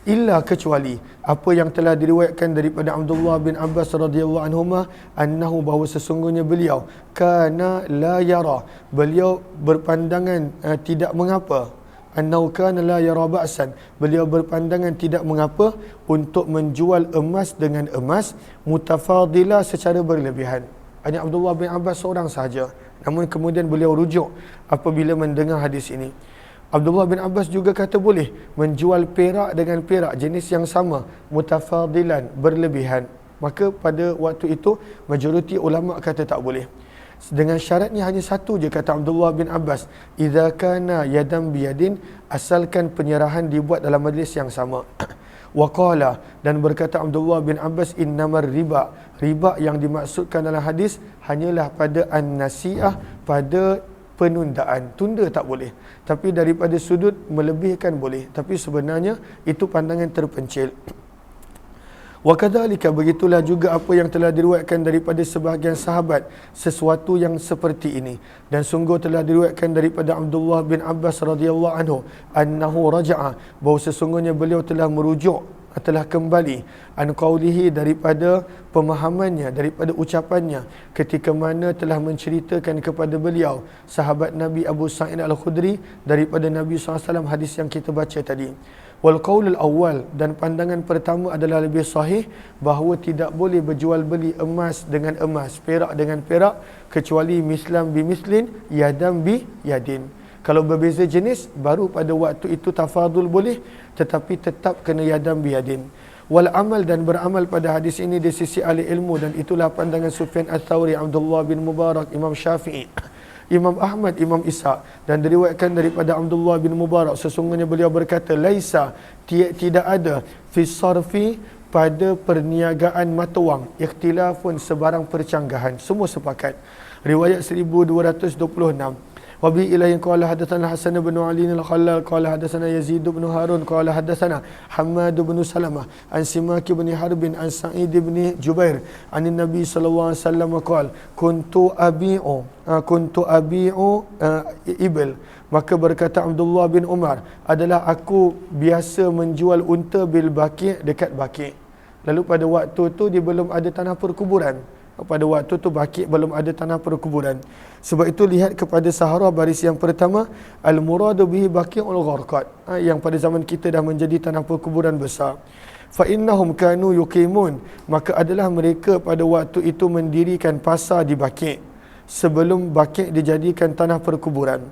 Illa kecuali apa yang telah diriwayatkan daripada Abdullah bin Abbas radhiyallahu anhuma, annahu, bahawa sesungguhnya beliau kana la yara, beliau berpandangan tidak mengapa, annahu kana la yara ba'san, beliau berpandangan tidak mengapa untuk menjual emas dengan emas mutafadilah secara berlebihan. Hanya Abdullah bin Abbas seorang sahaja, namun kemudian beliau rujuk apabila mendengar hadis ini. Abdullah bin Abbas juga kata boleh menjual perak dengan perak jenis yang sama mutafadilan, berlebihan. Maka pada waktu itu majoriti ulama kata tak boleh. Dengan syaratnya hanya satu je, kata Abdullah bin Abbas, idza kana yadan biyadin, asalkan penyerahan dibuat dalam majlis yang sama. Waqala, dan berkata Abdullah bin Abbas, innamar riba, riba yang dimaksudkan dalam hadis hanyalah pada an-nasi'ah, pada penundaan. Tunda tak boleh, tapi daripada sudut melebihkan boleh, tapi sebenarnya itu pandangan terpencil. Wa kadzalika, begitulah juga apa yang telah diriwayatkan daripada sebahagian sahabat sesuatu yang seperti ini. Dan sungguh telah diriwayatkan daripada Abdullah bin Abbas radhiyallahu anhu annahu raja'a, bahawa sesungguhnya beliau telah merujuk, telah kembali an qaulihi, daripada pemahamannya, daripada ucapannya ketika mana telah menceritakan kepada beliau sahabat Nabi Abu Sa'id Al-Khudri daripada Nabi SAW, hadis yang kita baca tadi. Wal qaulul awal, dan pandangan pertama adalah lebih sahih bahawa tidak boleh berjual beli emas dengan emas, perak dengan perak, kecuali mislam bi mislin, yadam bi yadin. Kalau berbeza jenis, baru pada waktu itu tafadul boleh, tetapi tetap kena yadam bi yadin. Wal amal, dan beramal pada hadis ini di sisi ahli ilmu, dan itulah pandangan Sufyan Ats-Tsauri, Abdullah bin Mubarak, Imam Syafi'i, Imam Ahmad, Imam Ishaq, dan diriwayatkan daripada Abdullah bin Mubarak, sesungguhnya beliau berkata, laisa, tidak ada fi sarfi, pada perniagaan mata wang, ikhtilafun, sebarang percanggahan, semua sepakat. Riwayat 1226. Wabi ilahi qala hadatsana Hasan bin Ali al-Khallal qala hadatsana Yazid bin Harun qala hadatsana Hammad bin Salamah an Simak bin Harbin an Sa'id bin Jubair an Nabi sallallahu alaihi wasallam qala kuntu abi'u ibil. Maka berkata Abdullah bin Umar, adalah aku biasa menjual unta bil Baqi', dekat Baqi'. Lalu pada waktu tu dia belum ada tanah perkuburan. Pada waktu tu Baqi' belum ada tanah perkuburan. Sebab itu lihat kepada Sahara baris yang pertama, al-muradu bihi Baqi'ul Gharqad, yang pada zaman kita dah menjadi tanah perkuburan besar. Fa innahum kanu yuqimun, maka adalah mereka pada waktu itu mendirikan pasar di Baqi' sebelum Baqi' dijadikan tanah perkuburan.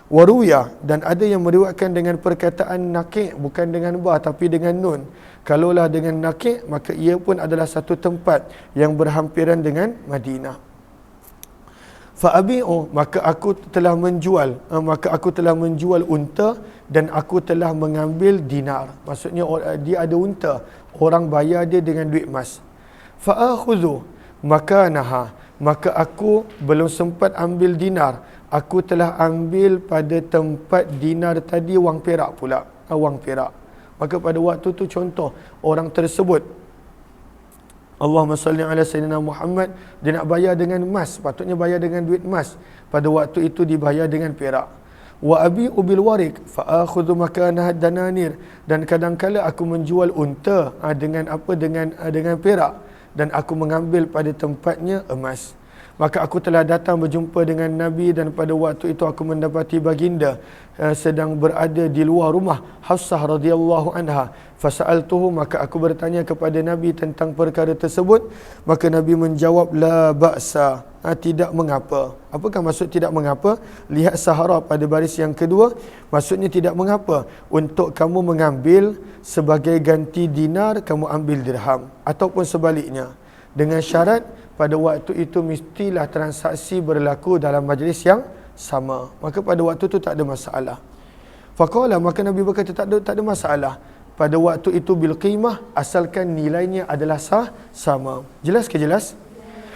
Waruya, dan ada yang meriwayatkan dengan perkataan naqi', bukan dengan ba tapi dengan nun. Kalaulah dengan naqi', maka ia pun adalah satu tempat yang berhampiran dengan Madinah. Fa'abi'u, maka aku telah menjual unta, dan aku telah mengambil dinar. Maksudnya dia ada unta, orang bayar dia dengan duit emas. Fa'akhudhu makanaha, maka aku belum sempat ambil dinar, aku telah ambil pada tempat dinar tadi wang perak pula, wang perak. Maka pada waktu tu contoh orang tersebut, Allahumma salli ala Sayyidina Muhammad, dia nak bayar dengan emas, patutnya bayar dengan duit emas, pada waktu itu dibayar dengan perak. Wa abi'u bil warik fa akhudhu makanaha dananir, dan kadang-kala aku menjual unta dengan apa, dengan perak, dan aku mengambil pada tempatnya emas. Maka aku telah datang berjumpa dengan Nabi, dan pada waktu itu aku mendapati baginda sedang berada di luar rumah Hafsah radhiyallahu anha. Fasa'altuhu, maka aku bertanya kepada Nabi tentang perkara tersebut. Maka Nabi menjawab, la ba'sa, tidak mengapa. Apakah maksud tidak mengapa? Lihat Sahara pada baris yang kedua, maksudnya tidak mengapa untuk kamu mengambil sebagai ganti dinar, kamu ambil dirham, ataupun sebaliknya, dengan syarat pada waktu itu mestilah transaksi berlaku dalam majlis yang sama. Maka pada waktu itu tak ada masalah. Faqala, maka Nabi berkata tak ada masalah pada waktu itu bil qimah, asalkan nilainya adalah sama. Jelas ke jelas?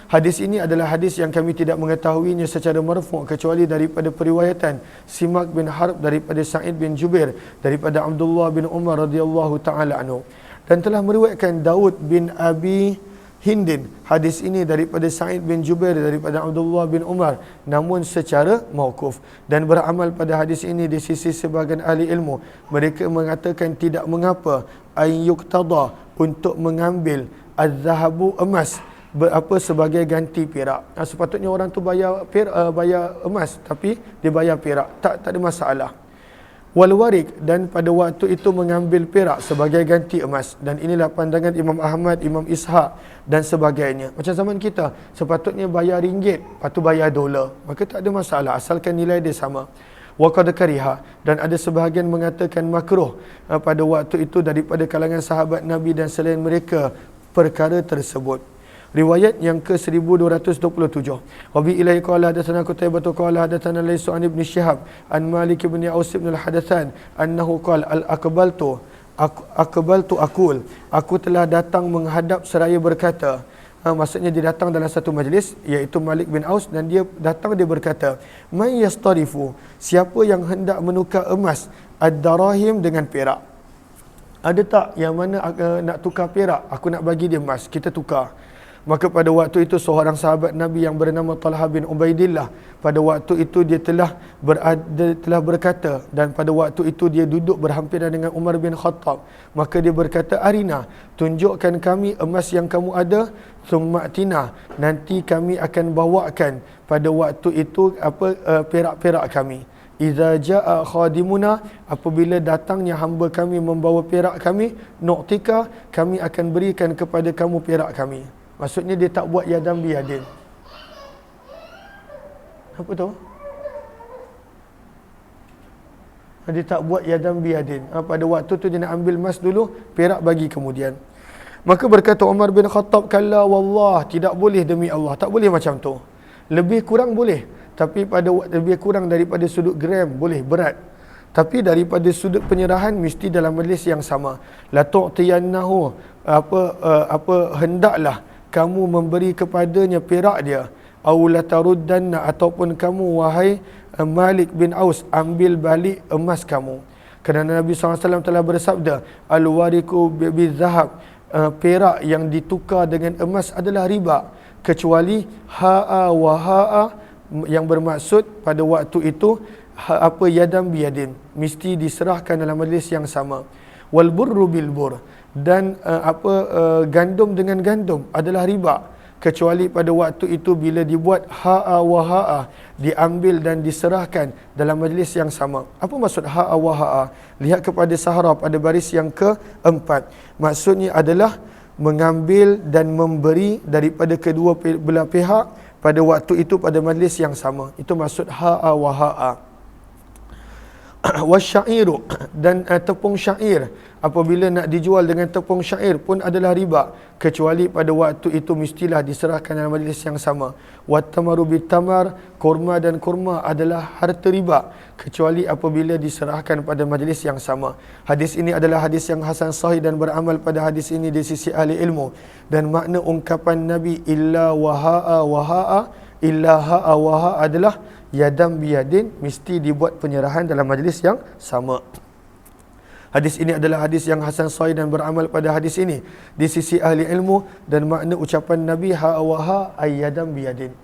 Hadis ini adalah hadis yang kami tidak mengetahuinya secara marfu' kecuali daripada periwayatan Simak bin Harb daripada Sa'id bin Jubair daripada Abdullah bin Umar radhiyallahu taala anhu, dan telah meriwayatkan Daud bin Abi Hindin hadis ini daripada Sa'id bin Jubair daripada Abdullah bin Umar, namun secara mauquf. Dan beramal pada hadis ini di sisi sebahagian ahli ilmu, mereka mengatakan tidak mengapa ayyuktada, untuk mengambil az-zahabu, emas, sebagai ganti perak. Sepatutnya orang tu bayar emas, tapi dia bayar perak, tak ada masalah. Wal warik, dan pada waktu itu mengambil perak sebagai ganti emas, dan inilah pandangan Imam Ahmad, Imam Ishaq dan sebagainya. Macam zaman kita, sepatutnya bayar ringgit, lepas tu bayar dolar, maka tak ada masalah asalkan nilai dia sama. Wa qad kariha, dan ada sebahagian mengatakan makruh pada waktu itu daripada kalangan sahabat Nabi dan selain mereka perkara tersebut. Riwayat yang ke-1227. Wa bi ilaihi qala hadatsana Qutaibah qala hadatsana Laysu an ibn Shihab an Malik bin Aus bin al-Hadatsan annahu qala al-aqbaltu aqul, aku telah datang menghadap seraya berkata, maksudnya dia datang dalam satu majlis, iaitu Malik bin Aus, dan dia datang, dia berkata, man yastarifu, siapa yang hendak menukar emas ad-darahim dengan perak. Ada tak yang mana nak tukar perak, aku nak bagi dia emas, kita tukar. Maka pada waktu itu seorang sahabat Nabi yang bernama Talha bin Ubaidillah, pada waktu itu dia telah berkata, dan pada waktu itu dia duduk berhampiran dengan Umar bin Khattab. Maka dia berkata, arina, tunjukkan kami emas yang kamu ada, summatina, nanti kami akan bawakan pada waktu itu perak-perak kami. idza jaa khadimuna, apabila datangnya hamba kami membawa perak kami, nu'tika, kami akan berikan kepada kamu perak kami. Maksudnya dia tak buat yadan biyadin. Apa tu? Dia tak buat yadan biyadin. Pada waktu tu dia nak ambil emas dulu, perak bagi kemudian. Maka berkata Umar bin Khattab, kalla wallah, tidak boleh demi Allah, tak boleh macam tu. Lebih kurang boleh, tapi pada lebih kurang daripada sudut gram boleh, berat. Tapi daripada sudut penyerahan mesti dalam majlis yang sama. La tu'tiyannahu, hendaklah kamu memberi kepadanya perak dia, au la taruddanna, ataupun kamu wahai Malik bin Aus ambil balik emas kamu. Kerana Nabi SAW telah bersabda, al-wariku bizahab, perak yang ditukar dengan emas adalah riba, kecuali ha'a wa ha'a, yang bermaksud pada waktu itu yadan biyadin, mesti diserahkan dalam majlis yang sama. Wal burru bil bur, dan gandum dengan gandum adalah riba, kecuali pada waktu itu bila dibuat ha'a wa ha'a, diambil dan diserahkan dalam majlis yang sama. Apa maksud ha'a wa ha'a? Lihat kepada Sahara pada baris yang keempat. Maksudnya adalah mengambil dan memberi daripada kedua belah pihak pada waktu itu pada majlis yang sama. Itu maksud ha'a wa ha'a. Wasyairu, dan tepung syair, apabila nak dijual dengan tepung syair pun adalah riba, kecuali pada waktu itu mestilah diserahkan dalam majlis yang sama. Wattamaru bitamar, kurma dan kurma adalah harta riba, kecuali apabila diserahkan pada majlis yang sama. Hadis ini adalah hadis yang hasan sahih, dan beramal pada hadis ini di sisi ahli ilmu. Dan makna ungkapan Nabi illa waha'a waha'a, illa ha'a waha'a adalah yadan biyadin, mesti dibuat penyerahan dalam majlis yang sama. Hadis ini adalah hadis yang hasan sahih, dan beramal pada hadis ini di sisi ahli ilmu. Dan makna ucapan Nabi ha'a wa ha'a yadan biyadin.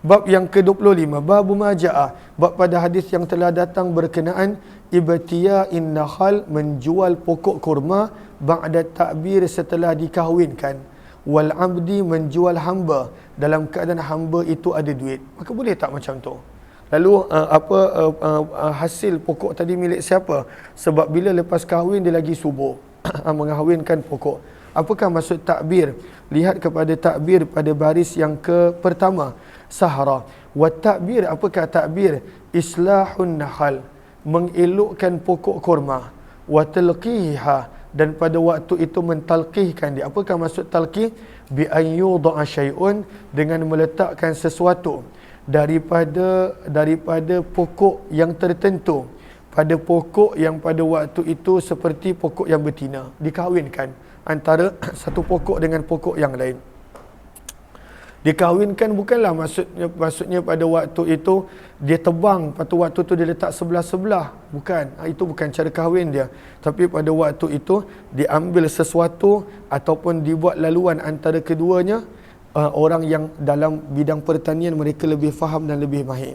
Bab yang ke-25, bab maja'a, bab pada hadis yang telah datang berkenaan ibtiya'in nakhal, menjual pokok kurma ba'da ta'bir, setelah dikahwinkan. Wal abdi, menjual hamba dalam keadaan hamba itu ada duit. Maka boleh tak macam tu? Lalu hasil pokok tadi milik siapa? Sebab bila lepas kahwin dia lagi subur mengahwinkan pokok. Apakah maksud takbir? Lihat kepada takbir pada baris yang pertama, Sahara. Wa takbir, apakah takbir? Islahun nahal, mengelokkan pokok kurma. Wa talqiha, dan pada waktu itu mentalqihkan dia. Apakah maksud talqih? Bi an yuda'a syai'un, dengan meletakkan sesuatu daripada pokok yang tertentu pada pokok yang pada waktu itu seperti pokok yang betina, dikahwinkan antara satu pokok dengan pokok yang lain. Dikahwinkan bukanlah maksudnya pada waktu itu dia tebang, pada waktu itu dia letak sebelah-sebelah. Bukan, itu bukan cara kahwin dia. Tapi pada waktu itu diambil sesuatu ataupun dibuat laluan antara keduanya, orang yang dalam bidang pertanian mereka lebih faham dan lebih mahir.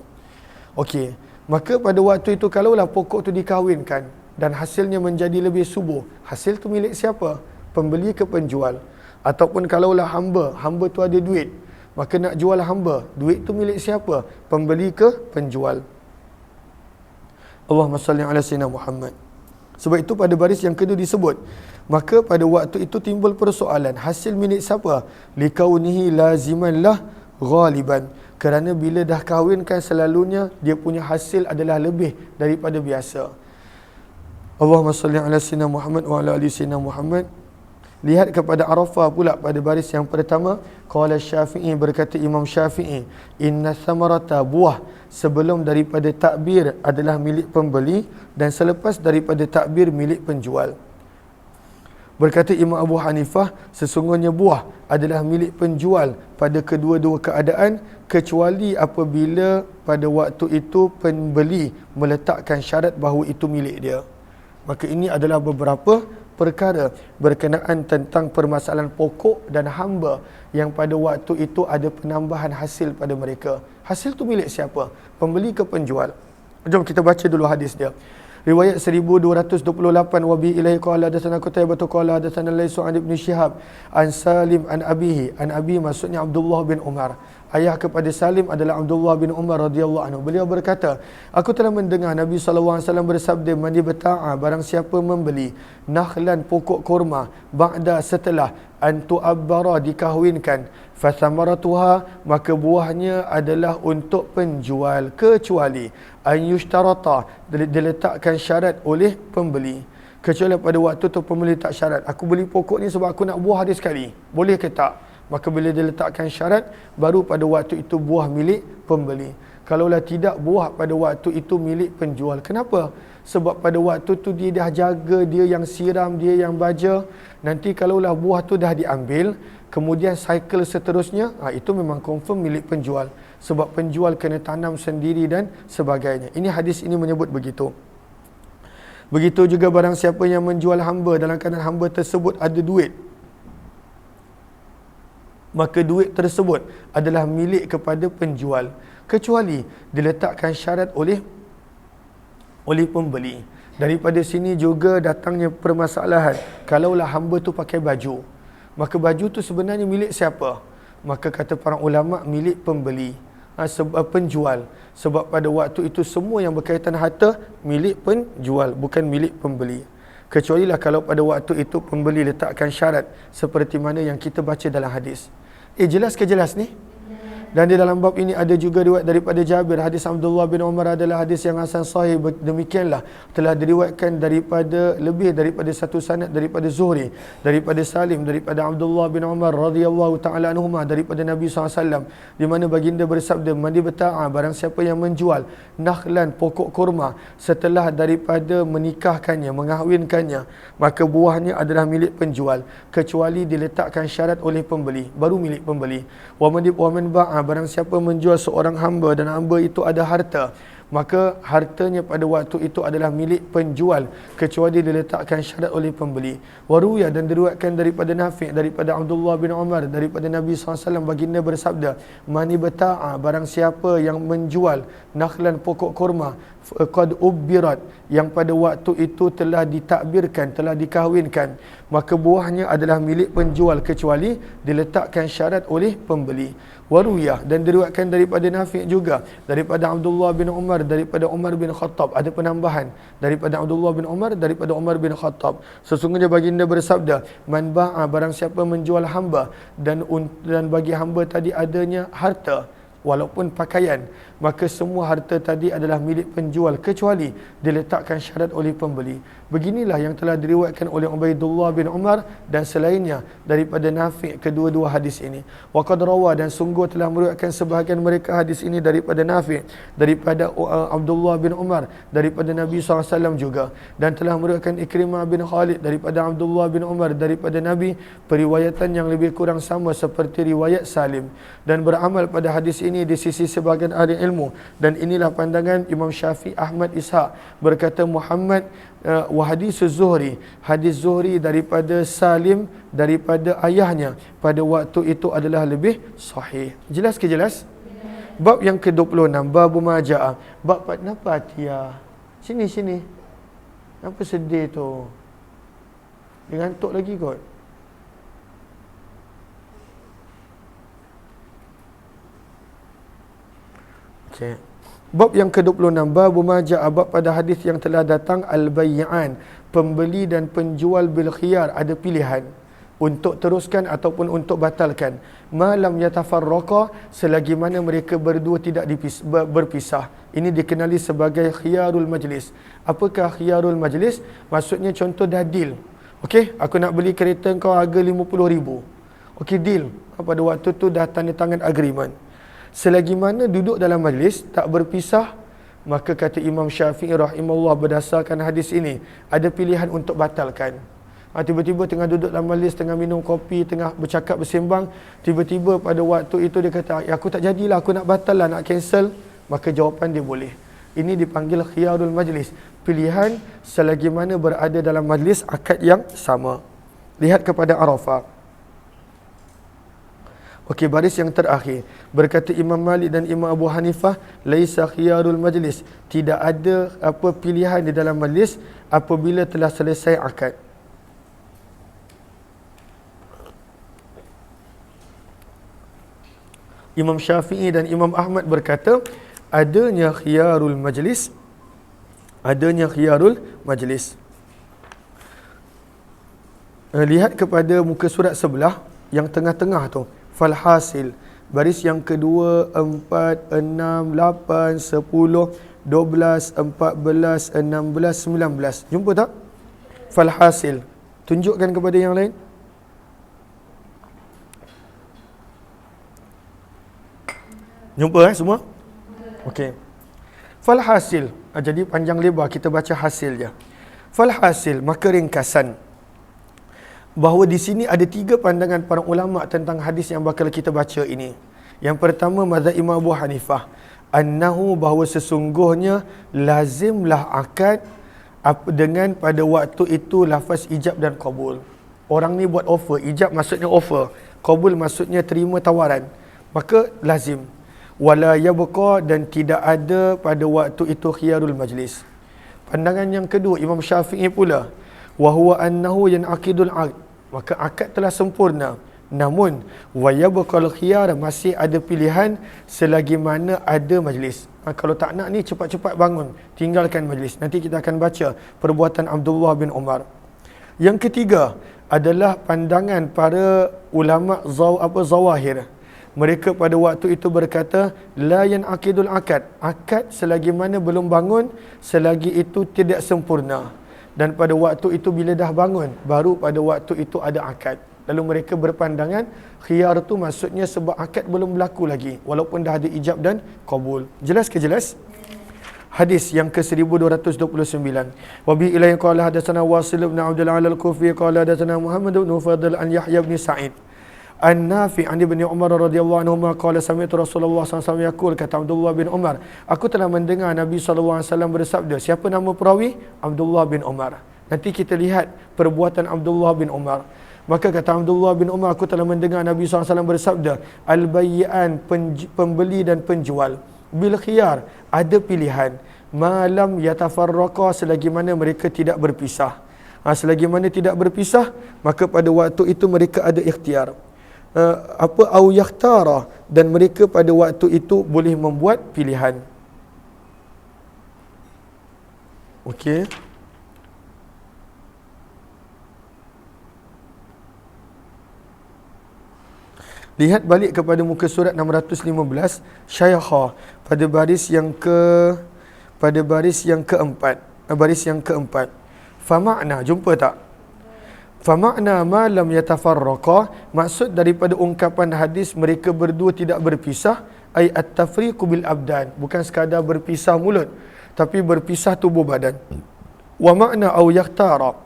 Okey, maka pada waktu itu kalaulah pokok itu dikahwinkan dan hasilnya menjadi lebih subur, hasil tu milik siapa? Pembeli ke penjual? Ataupun kalaulah hamba tu ada duit, maka nak jual hamba, duit tu milik siapa? Pembeli ke penjual? Allahumma salli ala sayyidina Muhammad. Sebab itu pada baris yang kedua disebut, maka pada waktu itu timbul persoalan, hasil milik siapa? Likaunihi laziman lah ghaliban, kerana bila dah kahwinkan selalunya dia punya hasil adalah lebih daripada biasa. Allahumma salli ala sayyidina Muhammad wa ala ali sayyidina Muhammad. Lihat kepada Arafah pula pada baris yang pertama, qala Syafi'i, berkata Imam Syafi'i, inna thamarata, buah sebelum daripada takbir adalah milik pembeli dan selepas daripada takbir milik penjual. Berkata Imam Abu Hanifah, sesungguhnya buah adalah milik penjual pada kedua-dua keadaan, kecuali apabila pada waktu itu pembeli meletakkan syarat bahawa itu milik dia. Maka ini adalah beberapa perkara berkenaan tentang permasalahan pokok dan hamba yang pada waktu itu ada penambahan hasil pada mereka. Hasil tu milik siapa? Pembeli ke penjual? Jom kita baca dulu hadis dia. Riwayat 1228, wa bi ilaihi qala hadatsana Qutaibah qala hadatsana Laysu an Ibn Shihab an Salim an abihi, an abi maksudnya Abdullah bin Umar, ayah kepada Salim adalah Abdullah bin Umar radhiyallahu anhu. Beliau berkata, aku telah mendengar Nabi SAW bersabda, man ibta'a, barang siapa membeli nakhlan, pokok kurma, ba'da, setelah an tu'abbara, dikahwinkan, fathamaratuha, maka buahnya adalah untuk penjual, kecuali an yushtarata, diletakkan syarat oleh pembeli. Kecuali pada waktu tu pembeli tak syarat, aku beli pokok ni sebab aku nak buah dia sekali, boleh ke tak? Maka bila dia letakkan syarat, baru pada waktu itu buah milik pembeli. Kalaulah tidak, buah pada waktu itu milik penjual. Kenapa? Sebab pada waktu tu dia dah jaga, dia yang siram, dia yang baja. Nanti kalaulah buah tu dah diambil, kemudian cycle seterusnya, itu memang confirm milik penjual. Sebab penjual kena tanam sendiri dan sebagainya. Ini hadis ini menyebut begitu. Begitu juga barang siapa yang menjual hamba dalam keadaan hamba tersebut ada duit, maka duit tersebut adalah milik kepada penjual, kecuali diletakkan syarat oleh pembeli. Daripada sini juga datangnya permasalahan, kalaulah hamba tu pakai baju, maka baju tu sebenarnya milik siapa? Maka kata para ulama, milik pembeli, sebab penjual. Sebab pada waktu itu semua yang berkaitan harta milik penjual, bukan milik pembeli. Kecuali lah kalau pada waktu itu pembeli letakkan syarat seperti mana yang kita baca dalam hadis. Jelas ke jelas ni? Dan di dalam bab ini ada juga riwayat daripada Jabir. Hadis Abdullah bin Umar adalah hadis yang hasan sahih. Demikianlah telah diriwayatkan daripada lebih daripada satu sanad, daripada Zuhri, daripada Salim, daripada Abdullah bin Umar radhiyallahu taala anhuma, daripada Nabi SAW, di mana baginda bersabda, man ibta'a, barang siapa yang menjual nakhlan, pokok kurma, setelah daripada menikahkannya, mengahwinkannya, maka buahnya adalah milik penjual, kecuali diletakkan syarat oleh pembeli, baru milik pembeli. Wa man ba'a, barang siapa menjual seorang hamba dan hamba itu ada harta, maka hartanya pada waktu itu adalah milik penjual, kecuali diletakkan syarat oleh pembeli. Waruya, dan diriwayatkan daripada Nafi', daripada Abdullah bin Umar, daripada Nabi SAW, baginda bersabda, man ibta'a, barang siapa yang menjual nakhlan, pokok kurma, qad ubbirat, yang pada waktu itu telah ditakbirkan, telah dikahwinkan, maka buahnya adalah milik penjual, kecuali diletakkan syarat oleh pembeli. Waruyah, dan diriwayatkan daripada Nafi' juga, daripada Abdullah bin Umar, daripada Umar bin Khattab. Ada penambahan daripada Abdullah bin Umar, daripada Umar bin Khattab. Sesungguhnya baginda bersabda, man ba'a, barang siapa menjual hamba dan bagi hamba tadi adanya harta, walaupun pakaian, maka semua harta tadi adalah milik penjual, kecuali diletakkan syarat oleh pembeli. Beginilah yang telah diriwayatkan oleh Ubaidullah bin Umar dan selainnya daripada Nafi' kedua-dua hadis ini. Wa qad rawa, dan sungguh telah meriwayatkan sebahagian mereka hadis ini daripada Nafi', daripada Abdullah bin Umar, daripada Nabi SAW juga, dan telah meriwayatkan Ikrimah bin Khalid daripada Abdullah bin Umar daripada Nabi, periwayatan yang lebih kurang sama seperti riwayat Salim, dan beramal pada hadis ini di sisi sebahagian ahli ilmu. Dan inilah pandangan Imam Syafi'i, Ahmad, Ishaq, berkata Muhammad wa hadis Zuhri, hadis Zuhri daripada Salim, daripada ayahnya pada waktu itu adalah lebih sahih. Jelas ke jelas? Bab yang ke-26, bab majaa. Bab kenapa Atia? Sini. Kenapa sedih tu? Dia ngantuk lagi kot. Okay. Bab yang ke-26, bab majaa, bab pada hadis yang telah datang al-bay'an, pembeli dan penjual bil khiyar, ada pilihan untuk teruskan ataupun untuk batalkan. Malam yatafarraqa, selagi mana mereka berdua tidak berpisah. Ini dikenali sebagai khiyarul majlis. Apakah khiyarul majlis? Maksudnya contoh dah deal. Okey, aku nak beli kereta kau harga 50,000. Okey, deal. Pada waktu tu dah tanda tangan agreement. Selagi mana duduk dalam majlis tak berpisah, maka kata Imam Syafi'i rahimahullah berdasarkan hadis ini, ada pilihan untuk batalkan. Tiba-tiba tengah duduk dalam majlis, tengah minum kopi, tengah bercakap bersembang, tiba-tiba pada waktu itu dia kata, aku tak jadilah, aku nak batal lah, nak cancel. Maka jawapan dia boleh. Ini dipanggil khiyarul majlis, pilihan selagi mana berada dalam majlis akad yang sama. Lihat kepada Arafah. Okey, baris yang terakhir. Berkata Imam Malik dan Imam Abu Hanifah, laisa khiyarul majlis, tidak ada apa pilihan di dalam majlis apabila telah selesai akad. Imam Syafi'i dan Imam Ahmad berkata adanya khiyarul majlis. Lihat kepada muka surat sebelah yang tengah-tengah tu. Falhasil, baris yang kedua, 4, 6, 8, 10, 12, 14, 16, 19. Jumpa tak? Falhasil. Tunjukkan kepada yang lain. Jumpa semua? Okey. Falhasil. Jadi panjang lebar kita baca hasil je. Falhasil, maka ringkasan. Bahawa di sini ada 3 pandangan para ulama tentang hadis yang bakal kita baca ini. Yang pertama, mazhab Imam Abu Hanifah, annahu, bahawa sesungguhnya lazimlah akad dengan pada waktu itu lafaz ijab dan qabul. Orang ni buat offer, ijab maksudnya offer, qabul maksudnya terima tawaran, maka lazim. Wala yabqa, dan tidak ada pada waktu itu khiyarul majlis. Pandangan yang kedua Imam Syafi'i pula, wa huwa annahu yanaqidul aqd, maka akad telah sempurna, namun wa yabqal khiyar, masih ada pilihan selagi mana ada majlis. Kalau tak nak ni cepat-cepat bangun, tinggalkan majlis. Nanti kita akan baca perbuatan Abdullah bin Umar. Yang ketiga adalah pandangan para ulama zawahir. Mereka pada waktu itu berkata la yanaqidul akad, akad selagi mana belum bangun, selagi itu tidak sempurna. Dan pada waktu itu bila dah bangun, baru pada waktu itu ada akad. Lalu mereka berpandangan khiyar tu maksudnya sebab akad belum berlaku lagi, walaupun dah ada ijab dan qabul. Jelas ke jelas? Hadis yang ke-1229. Wa bi ilaihi qala hadatsana Wasil bin Abdul Ala al-Kufi qala hadatsana Muhammad bin Fadl an Yahya bin Sa'id An-Nafi' an Ibni Umar radhiyallahu anhu qala sami'tu Rasulullah sallallahu alaihi wasallam yaqul, kata Abdullah bin Umar, aku telah mendengar Nabi sallallahu alaihi wasallam bersabda. Siapa nama perawi? Abdullah bin Umar. Nanti kita lihat perbuatan Abdullah bin Umar. Maka kata Abdullah bin Umar, aku telah mendengar Nabi sallallahu alaihi wasallam bersabda, al-bayyi'an, pembeli dan penjual, bil khiyar, ada pilihan, malam yatafarraqa, selagi mana mereka tidak berpisah. Selagi mana tidak berpisah, maka pada waktu itu mereka ada ikhtiar. Au yakhtara, dan mereka pada waktu itu boleh membuat pilihan. Okey. Lihat balik kepada muka surat 615, Syaikha, pada baris yang keempat. Fa makna, jumpa tak? Famakna ma lam yatafarraqa, maksud daripada ungkapan hadis mereka berdua tidak berpisah, ay at-tafriqu bil abdan, bukan sekadar berpisah mulut, tapi berpisah tubuh badan. Wa makna au yakhtara,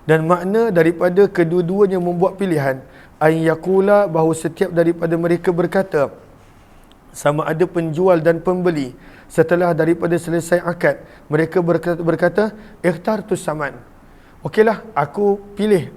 dan makna daripada kedua-duanya membuat pilihan, ay yaqula, bahawa setiap daripada mereka berkata, sama ada penjual dan pembeli, setelah daripada selesai akad, mereka berkata ikhtartu saman, okeylah, aku pilih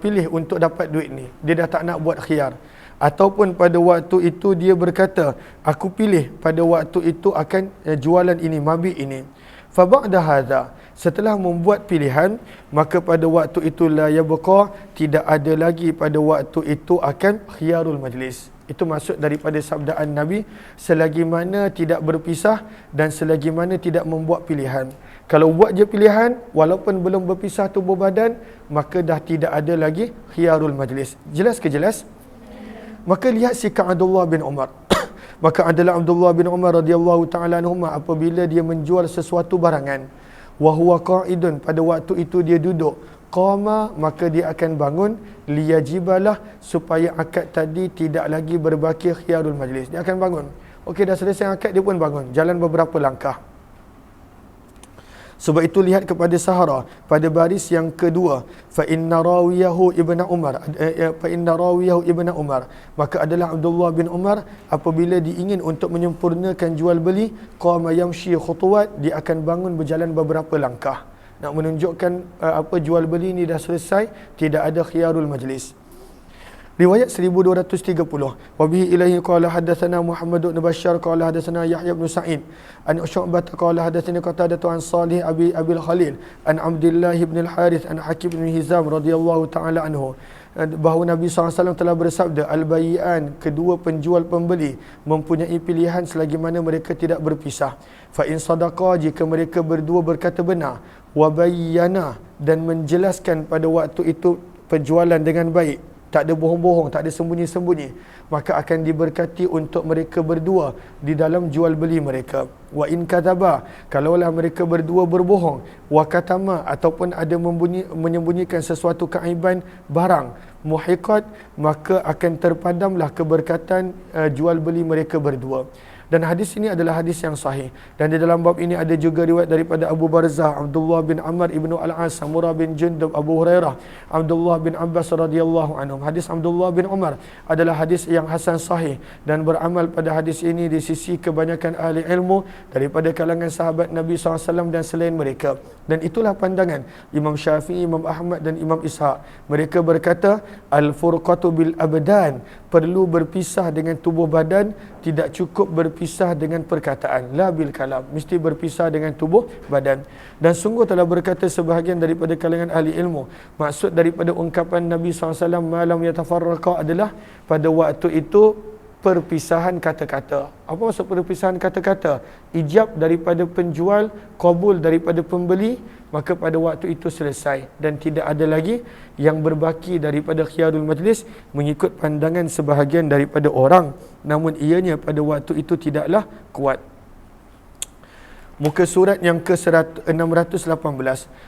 pilih untuk dapat duit ni. Dia dah tak nak buat khiyar. Ataupun pada waktu itu dia berkata, aku pilih pada waktu itu akan jualan ini, mabit ini. Fa ba'da hadza, setelah membuat pilihan, maka pada waktu itu la yabqa, tidak ada lagi pada waktu itu akan khiyarul majlis. Itu maksud daripada sabdaan Nabi, selagi mana tidak berpisah dan selagi mana tidak membuat pilihan. Kalau buat je pilihan, walaupun belum berpisah tubuh badan, maka dah tidak ada lagi khiyarul majlis. Jelas ke jelas? Maka lihat sikap Abdullah bin Umar. Maka adalah Abdullah bin Umar radhiyallahu ta'ala anhuma, apabila dia menjual sesuatu barangan, wa huwa qa'idun, pada waktu itu dia duduk, qama, maka dia akan bangun, liyajibalah, supaya akad tadi tidak lagi berbaki khiyarul majlis. Dia akan bangun. Okey, dah selesai akad, dia pun bangun, jalan beberapa langkah. Sebab itu lihat kepada Sahara pada baris yang kedua, fa inna rawiyahu ibnu Umar, maka adalah Abdullah bin Umar, apabila diingin untuk menyempurnakan jual beli, qama yamshi khutuwat, dia akan bangun berjalan beberapa langkah, nak menunjukkan jual beli ni dah selesai, tidak ada khiyarul majlis. Riwayat 1230. Wa bihi ilaihi qala hadatsana Muhammad bin Bashar qala hadatsana Yahya bin Sa'id an Syu'bah qala hadatsani Qatadah an Salih Abil Khalil an Abdullah bin al-Harith an Hakim bin Hizam radhiyallahu ta'ala anhu bahawa Nabi SAW telah bersabda, al-bai'an, kedua penjual pembeli mempunyai pilihan selagi mana mereka tidak berpisah. Fa in sadaqa, jika mereka berdua berkata benar, wa bayyana, dan menjelaskan pada waktu itu penjualan dengan baik, tak ada bohong-bohong, tak ada sembunyi-sembunyi, maka akan diberkati untuk mereka berdua di dalam jual beli mereka. Wa in kadzaba, kalaulah mereka berdua berbohong, wa katama, ataupun ada menyembunyikan sesuatu keaiban barang, muhiqat, maka akan terpadamlah keberkatan jual beli mereka berdua. Dan hadis ini adalah hadis yang sahih. Dan di dalam bab ini ada juga riwayat daripada Abu Barzah, Abdullah bin Amr ibnu Al-As, Samurah bin Jundub, Abu Hurairah, Abdullah bin Abbas radhiyallahu anhum. Hadis Abdullah bin Umar adalah hadis yang hasan sahih, dan beramal pada hadis ini di sisi kebanyakan ahli ilmu daripada kalangan sahabat Nabi SAW dan selain mereka. Dan itulah pandangan Imam Syafi'i, Imam Ahmad dan Imam Ishaq. Mereka berkata, al-furqatu bil abdan, perlu berpisah dengan tubuh badan, tidak cukup berpisah dengan perkataan, la bil kalam, mesti berpisah dengan tubuh badan. Dan sungguh telah berkata sebahagian daripada kalangan ahli ilmu, maksud daripada ungkapan Nabi SAW malam yatafarraqa adalah pada waktu itu perpisahan kata-kata. Apa maksud perpisahan kata-kata? Ijab daripada penjual, qabul daripada pembeli, maka pada waktu itu selesai dan tidak ada lagi yang berbaki daripada khiyarul majlis mengikut pandangan sebahagian daripada orang, namun ianya pada waktu itu tidaklah kuat. Muka surat yang ke-618.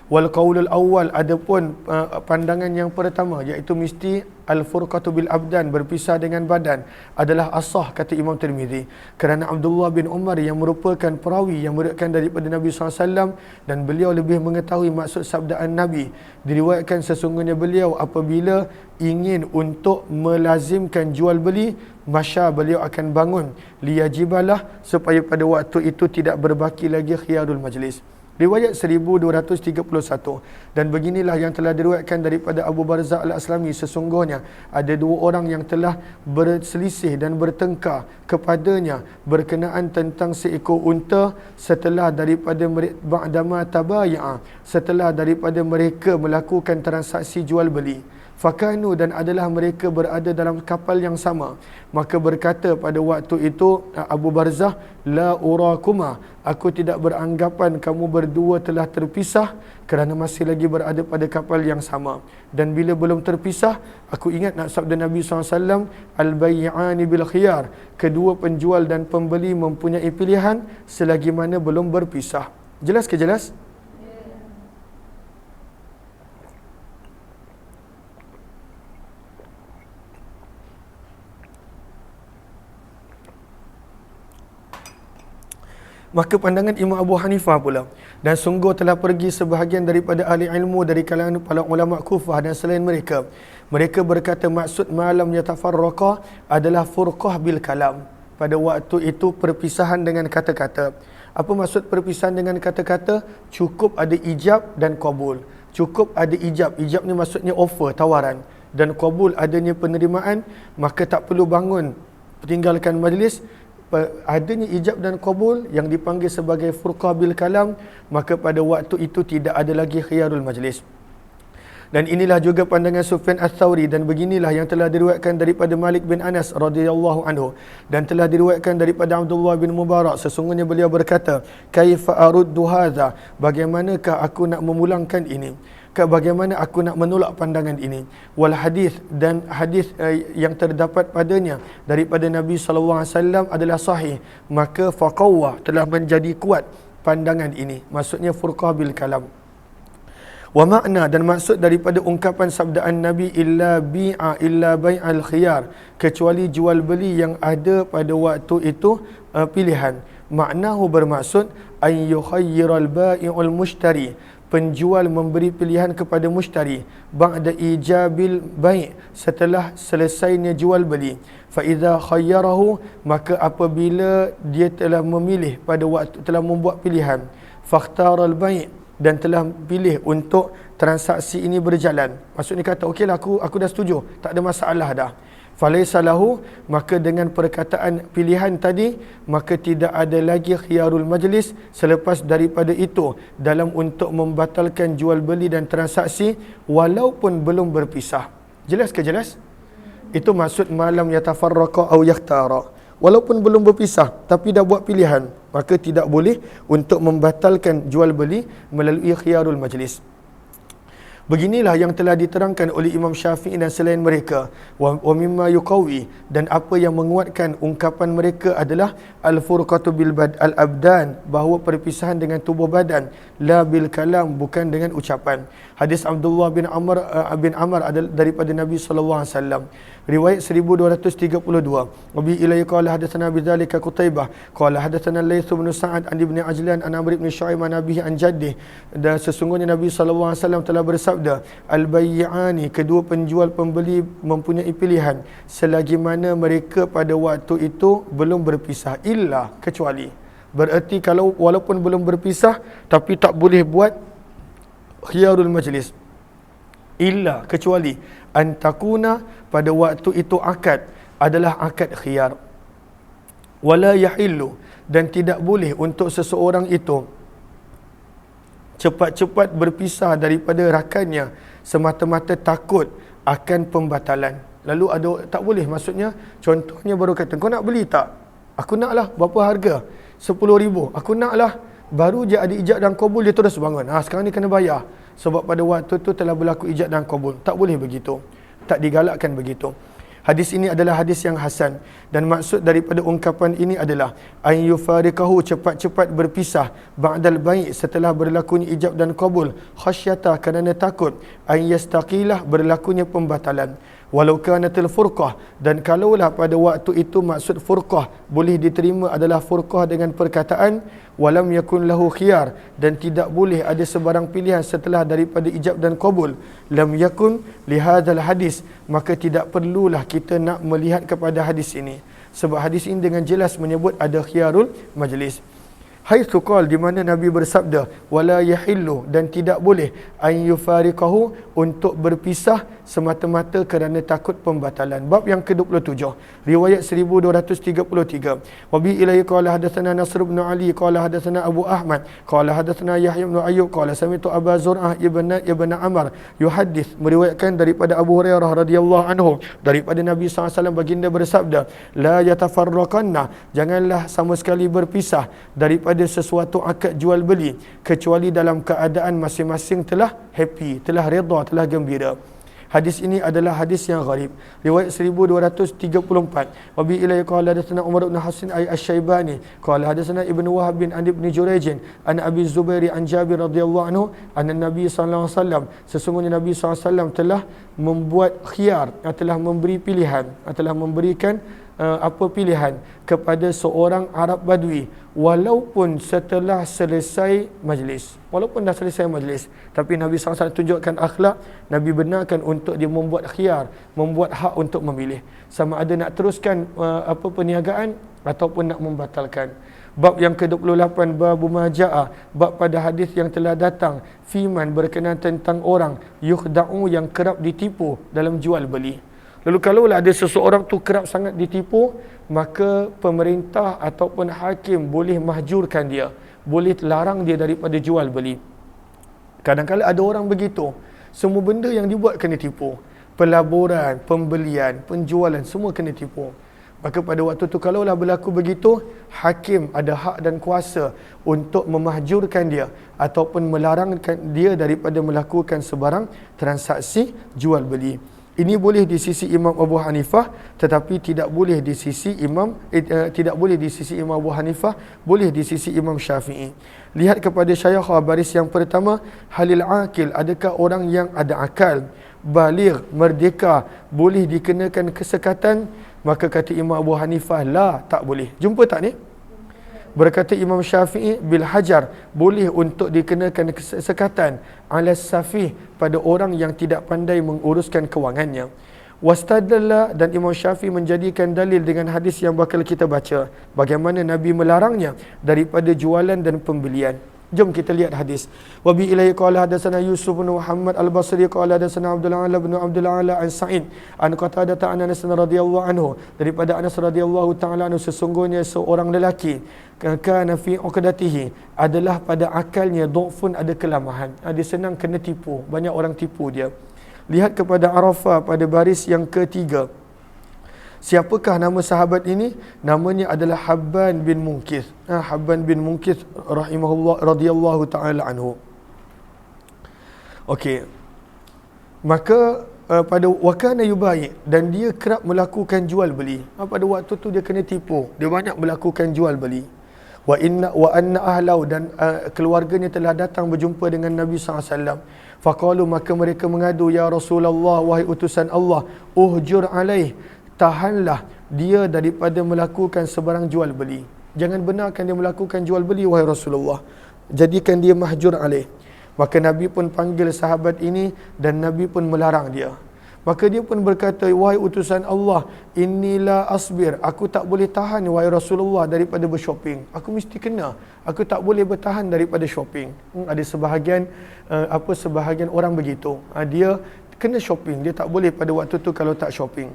Wal qaulul awal, adapun pandangan yang pertama, iaitu mesti al-furqatu bil abdan, berpisah dengan badan, adalah asah, kata Imam Tirmizi, kerana Abdullah bin Umar yang merupakan perawi yang meriwayatkan daripada Nabi SAW, dan beliau lebih mengetahui maksud sabdaan Nabi. Diriwayatkan sesungguhnya beliau apabila ingin untuk melazimkan jual beli, masya, beliau akan bangun, liyajibalah, supaya pada waktu itu tidak berbaki lagi khiyarul majlis. Riwayat 1231. Dan beginilah yang telah diriwayatkan daripada Abu Barzah Al-Aslami, sesungguhnya ada dua orang yang telah berselisih dan bertengkar kepadanya berkenaan tentang seekor unta setelah daripada ba'dama tabaya'a, setelah daripada mereka melakukan transaksi jual beli. Fakanu, dan adalah mereka berada dalam kapal yang sama. Maka berkata pada waktu itu Abu Barzah, la urakuma, aku tidak beranggapan kamu berdua telah terpisah kerana masih lagi berada pada kapal yang sama. Dan bila belum terpisah, aku ingat nak sabda Nabi SAW, al-bai'ani bil khiyar, kedua penjual dan pembeli mempunyai pilihan selagi mana belum berpisah. Jelas ke jelas? Maka pandangan Imam Abu Hanifah pula, dan sungguh telah pergi sebahagian daripada ahli ilmu dari kalangan para ulama Kufah dan selain mereka, mereka berkata maksud malam yatafarraqa adalah furqah bil kalam, pada waktu itu perpisahan dengan kata-kata. Apa maksud perpisahan dengan kata-kata? Cukup ada ijab dan qabul. Cukup ada ijab, ijab ni maksudnya offer, tawaran, dan qabul adanya penerimaan, maka tak perlu bangun tinggalkan majlis. Adanya ijab dan qabul yang dipanggil sebagai furqah bil kalam, maka pada waktu itu tidak ada lagi khiyarul majlis. Dan inilah juga pandangan Sufyan Ats-Tsauri, dan beginilah yang telah diriwayatkan daripada Malik bin Anas radhiyallahu anhu, dan telah diriwayatkan daripada Abdullah bin Mubarak, sesungguhnya beliau berkata, kaifa aruddu hadza, bagaimanakah aku nak memulangkan ini, bagaimana aku nak menolak pandangan ini. Wal hadis, dan hadis yang terdapat padanya daripada Nabi SAW adalah sahih, maka faqawwa, telah menjadi kuat pandangan ini, maksudnya furqah bil kalam. Wa makna, dan maksud daripada ungkapan sabdaan Nabi, illa bi'a illa bai'al khiyar, kecuali jual beli yang ada pada waktu itu pilihan. Maknahu bermaksud an yukhayyiral bai'ul mushtari, penjual memberi pilihan kepada mushtari, ba'da ijabil bai', setelah selesainya jual beli. Fa idza khayyarahu, maka apabila dia telah memilih pada waktu, telah membuat pilihan, fakhtaral bai', dan telah pilih untuk transaksi ini berjalan. Maksudnya kata, okeylah aku dah setuju, tak ada masalah dah. Falaisa lahu, maka dengan perkataan pilihan tadi, maka tidak ada lagi khiyarul majlis selepas daripada itu dalam untuk membatalkan jual beli dan transaksi walaupun belum berpisah. Jelas ke jelas? Itu maksud malam yatafarraqa au yakhtara. Walaupun belum berpisah tapi dah buat pilihan, maka tidak boleh untuk membatalkan jual beli melalui khiyarul majlis. Beginilah yang telah diterangkan oleh Imam Syafi'i dan selain mereka. Wa mimma yuqawi, dan apa yang menguatkan ungkapan mereka adalah al-furqatu bil al-abdan, bahawa perpisahan dengan tubuh badan, la bil kalam, bukan dengan ucapan. Hadis Abdullah bin Amr adalah daripada Nabi sallallahu alaihi wasallam. Riwayat 1232. Wabi ilayhi qala hadatsana bidzalika Qutaibah qala hadatsana Laits bin Sa'ad an Ibn Ajlan an Amr bin Syu'aib an abihi an jaddih. Dan sesungguhnya Nabi sallallahu alaihi wasallam telah bersabda, al-bay'ani, kedua penjual pembeli mempunyai pilihan selagi mana mereka pada waktu itu belum berpisah, illa, kecuali. Bererti kalau walaupun belum berpisah tapi tak boleh buat khiyarul majlis, illa, kecuali antakuna, pada waktu itu akad adalah akad khiyar. Wala yahillu, dan tidak boleh untuk seseorang itu cepat-cepat berpisah daripada rakannya semata-mata takut akan pembatalan. Lalu ada, tak boleh, maksudnya contohnya baru kata, kau nak beli tak? Aku nak lah. Berapa harga? 10,000. Aku nak lah. Baru je ada ijab dan qabul, dia terus bangun. Sekarang ni kena bayar. Sebab pada waktu tu telah berlaku ijab dan qabul. Tak boleh begitu. Tak digalakkan begitu. Hadis ini adalah hadis yang hasan, dan maksud daripada ungkapan ini adalah an yufariqahu, cepat-cepat berpisah, ba'dal bai', setelah berlakunya ijab dan qabul, khasyata, kerana takut, an yastaqilah, berlakunya pembatalan. Walau kanatil furqah, dan kalaulah pada waktu itu maksud furqah boleh diterima adalah furqah dengan perkataan walam yakun lahu khiyar, dan tidak boleh ada sebarang pilihan setelah daripada ijab dan qabul, lam yakun lihadzal hadis, maka tidak perlulah kita nak melihat kepada hadis ini, sebab hadis ini dengan jelas menyebut ada khiyarul majlis. Haitsu qala, di mana Nabi bersabda, wala yahillu, dan tidak boleh an yufariqahu, untuk berpisah semata-mata kerana takut pembatalan. Bab yang ke-27, riwayat 1233. Wa bi ilaihi qala hadatsana Nasr bin Ali qala hadatsana Abu Ahmad qala hadatsana Yahya bin Ayyub qala sami'tu Aba Zur'ah ibn Amr yuhaddits, meriwayatkan daripada Abu Hurairah radhiyallahu anhu, daripada Nabi SAW baginda bersabda, la yatafarraqanna, janganlah sama sekali berpisah daripada sesuatu akad jual beli kecuali dalam keadaan masing-masing telah happy, telah redha, telah gembira. Hadis ini adalah hadis yang gharib. Riwayat 1234. Wa bi ilaihi qala hadatsana Umar bin Hasan Asy-Syaibani qala hadatsana Ibnu Wahab bin Ibnu Jurayj an Abi Zubair an Jabir radhiyallahu anhu anna Nabi sallallahu alaihi wasallam, sesungguhnya Nabi sallallahu alaihi wasallam telah membuat khiyar, telah memberi pilihan, telah memberikan apa pilihan kepada seorang Arab Badui, walaupun setelah selesai majlis, walaupun dah selesai majlis, tapi Nabi SAW tunjukkan akhlak, Nabi benarkan untuk dia membuat khiyar, membuat hak untuk memilih, sama ada nak teruskan perniagaan ataupun nak membatalkan. Bab yang ke-28, babu maja'a, bab pada hadis yang telah datang, fiman, berkenaan tentang orang yukhda'u, yang kerap ditipu dalam jual beli. Lalu kalaulah ada seseorang tu kerap sangat ditipu, maka pemerintah ataupun hakim boleh mahjurkan dia, boleh larang dia daripada jual beli. Kadang-kadang ada orang begitu, semua benda yang dibuat kena tipu. Pelaburan, pembelian, penjualan, semua kena tipu. Maka pada waktu tu kalaulah berlaku begitu, hakim ada hak dan kuasa untuk memahjurkan dia ataupun melarangkan dia daripada melakukan sebarang transaksi jual beli. Ini boleh di sisi Imam Abu Hanifah, tetapi tidak boleh di sisi Imam Abu Hanifah, boleh di sisi Imam Syafi'i. Lihat kepada Syaikh baris yang pertama, halil akil, adakah orang yang ada akal, baligh, merdeka, boleh dikenakan kesekatan? Maka kata Imam Abu Hanifah, la, tak boleh. Jumpa tak ni? Berkata Imam Syafi'i, bil hajar, boleh untuk dikenakan kesekatan, ala safih, pada orang yang tidak pandai menguruskan kewangannya. Wastadalla, dan Imam Syafi'i menjadikan dalil dengan hadis yang bakal kita baca, bagaimana Nabi melarangnya daripada jualan dan pembelian. Jom kita lihat hadis. Wa bi ilaihi qala hadatsana Yusuf bin Muhammad al-Basri qala hadatsana Abdul A'la bin Abdul A'la an Sa'id an Qatadah an Anas radhiyallahu anhu, daripada Anas radhiyallahu taala anhu, sesungguhnya seorang lelaki kana fi uqdatihi, adalah pada akalnya dhufun, ada kelemahan, dia senang kena tipu, banyak orang tipu dia. lihat kepada Arafah pada baris yang ketiga. Siapakah nama sahabat ini? Namanya adalah Habban bin Munkith. Habban bin Munkith rahimahullah radhiyallahu taala anhu. Okey. Maka pada wakana yubai, dan dia kerap melakukan jual beli. Pada waktu tu dia kena tipu. Dia banyak melakukan jual beli. Wa anna ahlau, dan keluarganya telah datang berjumpa dengan Nabi SAW. Faqalu, maka mereka mengadu, ya Rasulullah, wahai utusan Allah, uhjur alaih, tahanlah dia daripada melakukan sebarang jual beli. Jangan benarkan dia melakukan jual beli, wahai Rasulullah. Jadikan dia mahjur alaih. Maka Nabi pun panggil sahabat ini dan Nabi pun melarang dia. Maka dia pun berkata, wahai utusan Allah, inilah asbir, aku tak boleh tahan wahai Rasulullah daripada bershopping. Aku mesti kena. Aku tak boleh bertahan daripada shopping. Ada sebahagian orang begitu. Dia kena shopping, dia tak boleh pada waktu tu kalau tak shopping.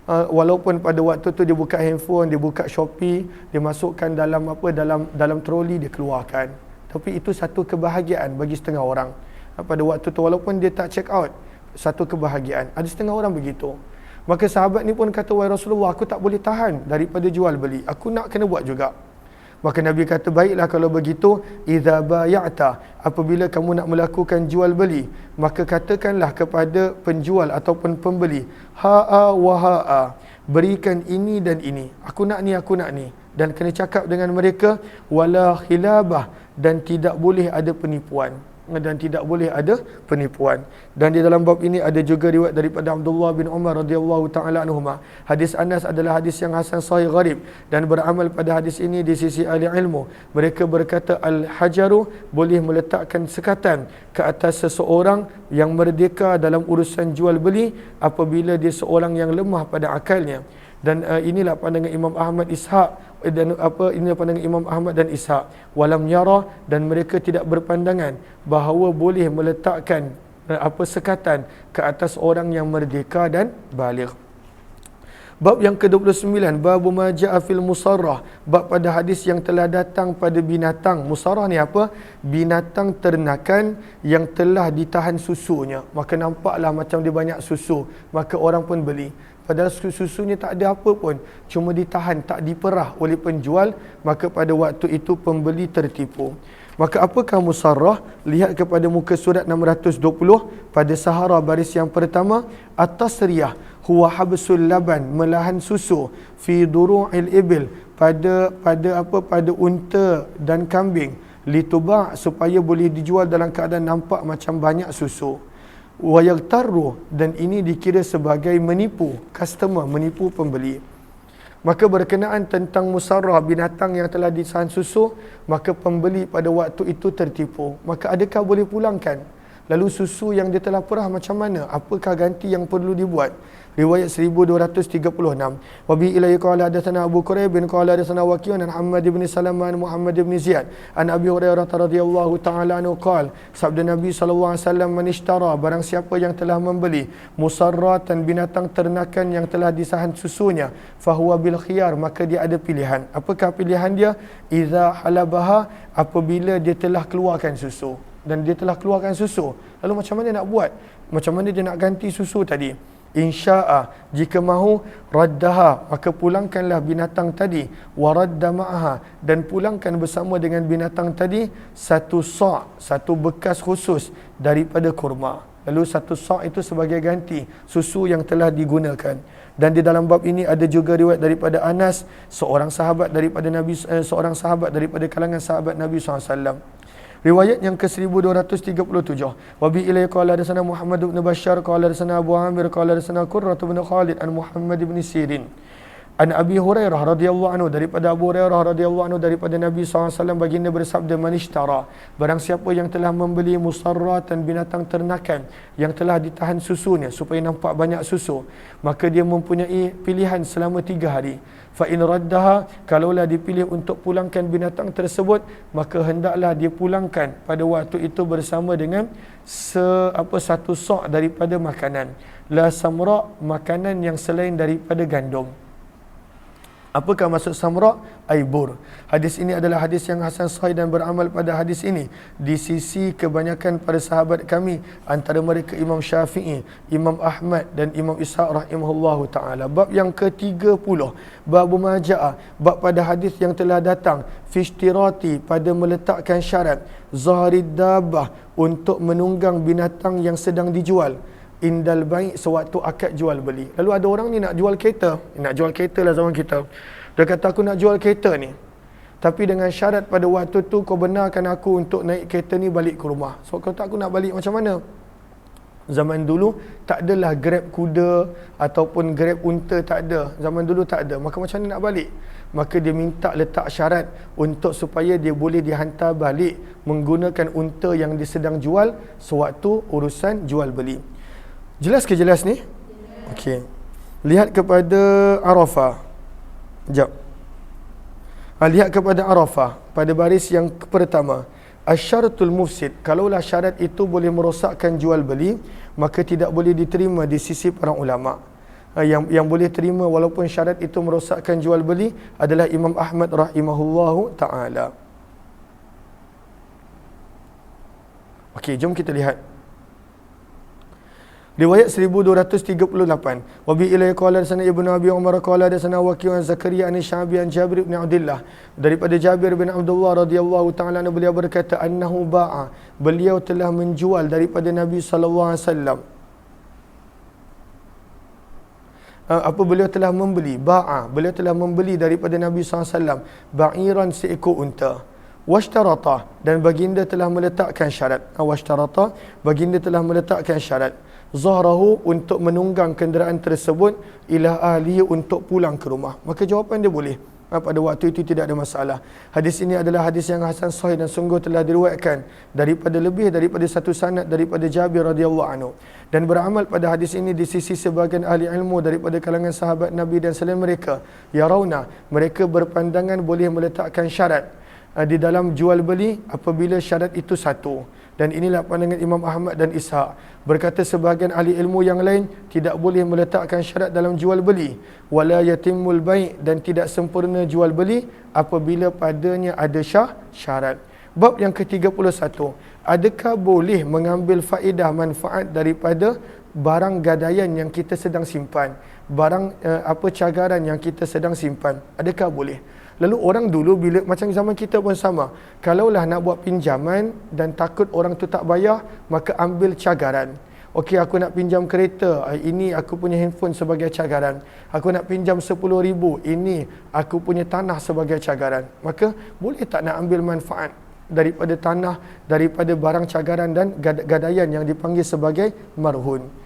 Walaupun pada waktu tu dia buka handphone, dia buka Shopee, dia masukkan dalam troli, dia keluarkan. Tapi itu satu kebahagiaan bagi setengah orang. Pada waktu tu walaupun dia tak check out, satu kebahagiaan. Ada setengah orang begitu. Maka sahabat ni pun kata, wahai Rasulullah, aku tak boleh tahan daripada jual beli. Aku nak kena buat juga. Maka Nabi kata, baiklah kalau begitu, idza bay'ata, apabila kamu nak melakukan jual beli, maka katakanlah kepada penjual ataupun pembeli, ha'a wa ha'a, berikan ini dan ini. Aku nak ni, aku nak ni. Dan kena cakap dengan mereka, wala khilabah, dan tidak boleh ada penipuan. Dan di dalam bab ini ada juga riwayat daripada Abdullah bin Umar radhiyallahu taala anhuma. Hadis Anas adalah hadis yang hasan sahih gharib, dan beramal pada hadis ini di sisi ahli ilmu. Mereka berkata al-hajaru boleh meletakkan sekatan ke atas seseorang yang merdeka dalam urusan jual beli apabila dia seorang yang lemah pada akalnya. Dan inilah pandangan Imam Ahmad Ishaq, dan inilah pandangan Imam Ahmad dan Ishaq. Walam yara, dan mereka tidak berpandangan bahawa boleh meletakkan sekatan ke atas orang yang merdeka dan baligh. Bab yang ke-29, bab ma jaa fil musarrah, bab pada hadis yang telah datang pada binatang. Musarrah ni apa? Binatang ternakan yang telah ditahan susunya. Maka nampaklah macam dia banyak susu, maka orang pun beli. Padahal susunya tak ada apa pun, cuma ditahan, tak diperah oleh penjual, maka pada waktu itu pembeli tertipu. Maka apakah musarrah? Lihat kepada muka surat 620 pada Sahara baris yang pertama. At-tasriyah huwa habsul laban, melahan susu, fi duru'il ibil, pada unta dan kambing, lituba', supaya boleh dijual dalam keadaan nampak macam banyak susu. Wa yaghtarru, dan ini dikira sebagai menipu customer, menipu pembeli. Maka berkenaan tentang musarrah, binatang yang telah ditahan susu, maka pembeli pada waktu itu tertipu. Maka adakah boleh pulangkan? Lalu susu yang dia telah perah macam mana? Apakah ganti yang perlu dibuat? Riwayat 1236. Wa bi ilayhi qala hadatsana Abu Quraib bin qala hadatsana Waqi' an Muhammad bin Salaman Muhammad bin Ziyad an Abi Hurairah radhiyallahu ta'ala anhu qala, sabda Nabi sallallahu alaihi wasallam, man ishtara, barang siapa yang telah membeli musarratan, binatang ternakan yang telah disahan susunya, fahuwa bil khiyar, maka dia ada pilihan. Apakah pilihan dia? Idza halabaha, apabila dia telah keluarkan susu. Dan dia telah keluarkan susu, lalu macam mana nak buat? Macam mana dia nak ganti susu tadi? Insya'a, jika mahu, raddaha, maka pulangkanlah binatang tadi, wa radda ma'aha, dan pulangkan bersama dengan binatang tadi satu sa', satu bekas khusus daripada kurma. Lalu satu sa' itu sebagai ganti susu yang telah digunakan. Dan di dalam bab ini ada juga riwayat daripada Anas, seorang sahabat daripada kalangan sahabat Nabi SAW. Riwayat yang ke-1237. Wa bi ilai qala hadatsana Muhammad bin Bashar qala hadatsana Abu Amir qala hadatsana Qurrah bin Khalid an Muhammad bin Sirin an Abi Hurairah radhiyallahu anhu, daripada Abu Hurairah radhiyallahu anhu, daripada Nabi SAW baginda bersabda, man ishtara, barang siapa yang telah membeli musarratan, binatang ternakan yang telah ditahan susunya supaya nampak banyak susu, maka dia mempunyai pilihan selama 3 hari. Fa in raddaha, kalaulah dipilih untuk pulangkan binatang tersebut, maka hendaklah dia pulangkan pada waktu itu bersama dengan satu sa' daripada makanan, la samra, makanan yang selain daripada gandum. Apakah maksud samra? Aibur. Hadis ini adalah hadis yang hasan sahih dan beramal pada hadis ini di sisi kebanyakan para sahabat kami, antara mereka Imam Syafi'i, Imam Ahmad dan Imam Ishaq rahimahullahu taala. Bab yang ke-30, bab majaa, bab pada hadis yang telah datang fi ishtirati, pada meletakkan syarat zaharid dabah, untuk menunggang binatang yang sedang dijual, indal baik, sewaktu akad jual beli. Lalu ada orang ni nak jual kereta, lah zaman kita. Dia kata aku nak jual kereta ni, tapi dengan syarat pada waktu tu kau benarkan aku untuk naik kereta ni balik ke rumah. So kalau tak, aku nak balik macam mana? Zaman dulu tak adalah grab kuda ataupun grab unta, tak ada. Zaman dulu tak ada. Maka macam mana nak balik? Maka dia minta letak syarat untuk supaya dia boleh dihantar balik menggunakan unta yang dia sedang jual sewaktu urusan jual beli. Jelas ke jelas ni? Okey. Lihat kepada Arafah. Sekejap. Lihat kepada Arafah pada baris yang pertama. Asyaratul mufsid. Kalaulah syarat itu boleh merosakkan jual beli, maka tidak boleh diterima di sisi para ulama. Yang boleh terima walaupun syarat itu merosakkan jual beli adalah Imam Ahmad rahimahullahu taala. Okey, jom kita lihat. Riwayat 1238. Wa bi ilai qala sana Ibnu Abi Umar qala sana Waqi' an Zakaria an Sya'bi an Jabir bin Abdullah. Daripada Jabir bin Abdullah radhiyallahu taala beliau berkata annahu ba'a, beliau telah menjual daripada Nabi sallallahu alaihi wasallam. Beliau telah membeli, ba'a, beliau telah membeli daripada Nabi sallallahu alaihi wasallam ba'iran, seekor unta. Washtarata, dan baginda telah meletakkan syarat. Washtarata, baginda telah meletakkan syarat. Zahrahu, untuk menunggang kenderaan tersebut, ila ahlihi, untuk pulang ke rumah. Maka jawapan dia boleh. Pada waktu itu tidak ada masalah. Hadis ini adalah hadis yang hasan sahih dan sungguh telah diriwayatkan daripada lebih daripada satu sanad daripada Jabir radhiyallahu anhu. Dan beramal pada hadis ini di sisi sebahagian ahli ilmu daripada kalangan sahabat Nabi dan selain mereka. Yarawna, mereka berpandangan boleh meletakkan syarat di dalam jual beli apabila syarat itu satu. Dan inilah pandangan Imam Ahmad dan Ishaq. Berkata sebahagian ahli ilmu yang lain, tidak boleh meletakkan syarat dalam jual beli. Wala yatimul bai', dan tidak sempurna jual beli apabila padanya ada syarat. Bab yang ke-31, adakah boleh mengambil faedah manfaat daripada barang gadaian yang kita sedang simpan? Barang cagaran yang kita sedang simpan, adakah boleh? Lalu orang dulu bila macam zaman kita pun sama. Kalaulah nak buat pinjaman dan takut orang tu tak bayar, maka ambil cagaran. Okey, aku nak pinjam kereta, ini aku punya handphone sebagai cagaran. Aku nak pinjam 10,000, ini aku punya tanah sebagai cagaran. Maka boleh tak nak ambil manfaat daripada tanah, daripada barang cagaran dan gadaian yang dipanggil sebagai marhun?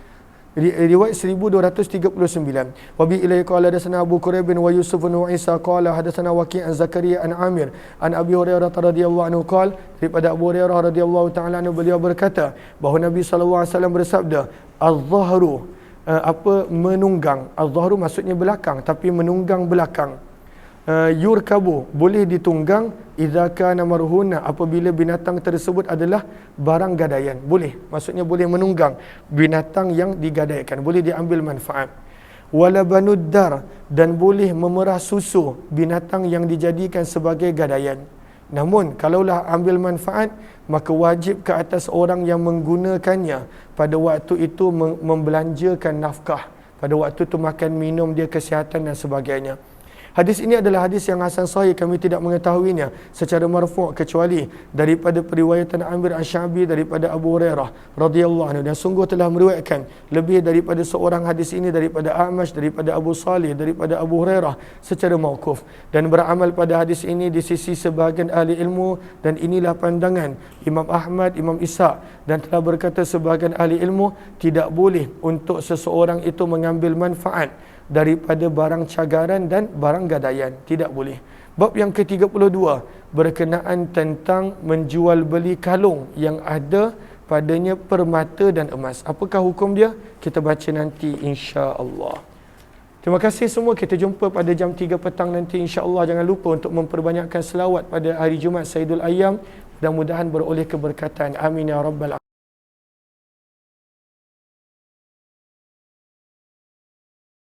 Riwayat 1239. Wa bi ilai qala hadatsana Abu Quraib wa Yusuf bin Isa qala hadatsana Waqi' an Zakaria an Amir an Abi Hurairah radhiyallahu anhu qala, daripada Abu Hurairah radhiyallahu taala anhu beliau berkata bahawa Nabi sallallahu alaihi wasallam bersabda, az-zahru, menunggang. Az-zahru maksudnya belakang, tapi menunggang belakang. Yurkabu, boleh ditunggang, idza kana marhuna, apabila binatang tersebut adalah barang gadaian. Boleh, maksudnya boleh menunggang binatang yang digadaikan, boleh diambil manfaat. Wala banuddar, dan boleh memerah susu binatang yang dijadikan sebagai gadaian. Namun kalaulah ambil manfaat, maka wajib ke atas orang yang menggunakannya pada waktu itu membelanjakan nafkah, pada waktu itu makan minum dia, kesihatan dan sebagainya. Hadis ini adalah hadis yang hasan sahih, kami tidak mengetahuinya secara marfu' kecuali daripada periwayatan Amir Asy-Sya'bi daripada Abu Hurairah radhiyallahu anhu, dan sungguh telah meriwayatkan lebih daripada seorang hadis ini daripada A'mash, daripada Abu Salih, daripada Abu Hurairah secara mauquf, dan beramal pada hadis ini di sisi sebahagian ahli ilmu, dan inilah pandangan Imam Ahmad, Imam Ishaq, dan telah berkata sebahagian ahli ilmu tidak boleh untuk seseorang itu mengambil manfaat daripada barang cagaran dan barang gadaian, tidak boleh. Bab yang ke-32 berkenaan tentang menjual beli kalung yang ada padanya permata dan emas. Apakah hukum dia? Kita baca nanti insya-Allah. Terima kasih semua, kita jumpa pada jam 3 petang nanti insya-Allah. Jangan lupa untuk memperbanyakkan selawat pada hari Jumaat Sayyidul Ayyam, mudah-mudahan beroleh keberkatan. Amin ya rabbal alamin.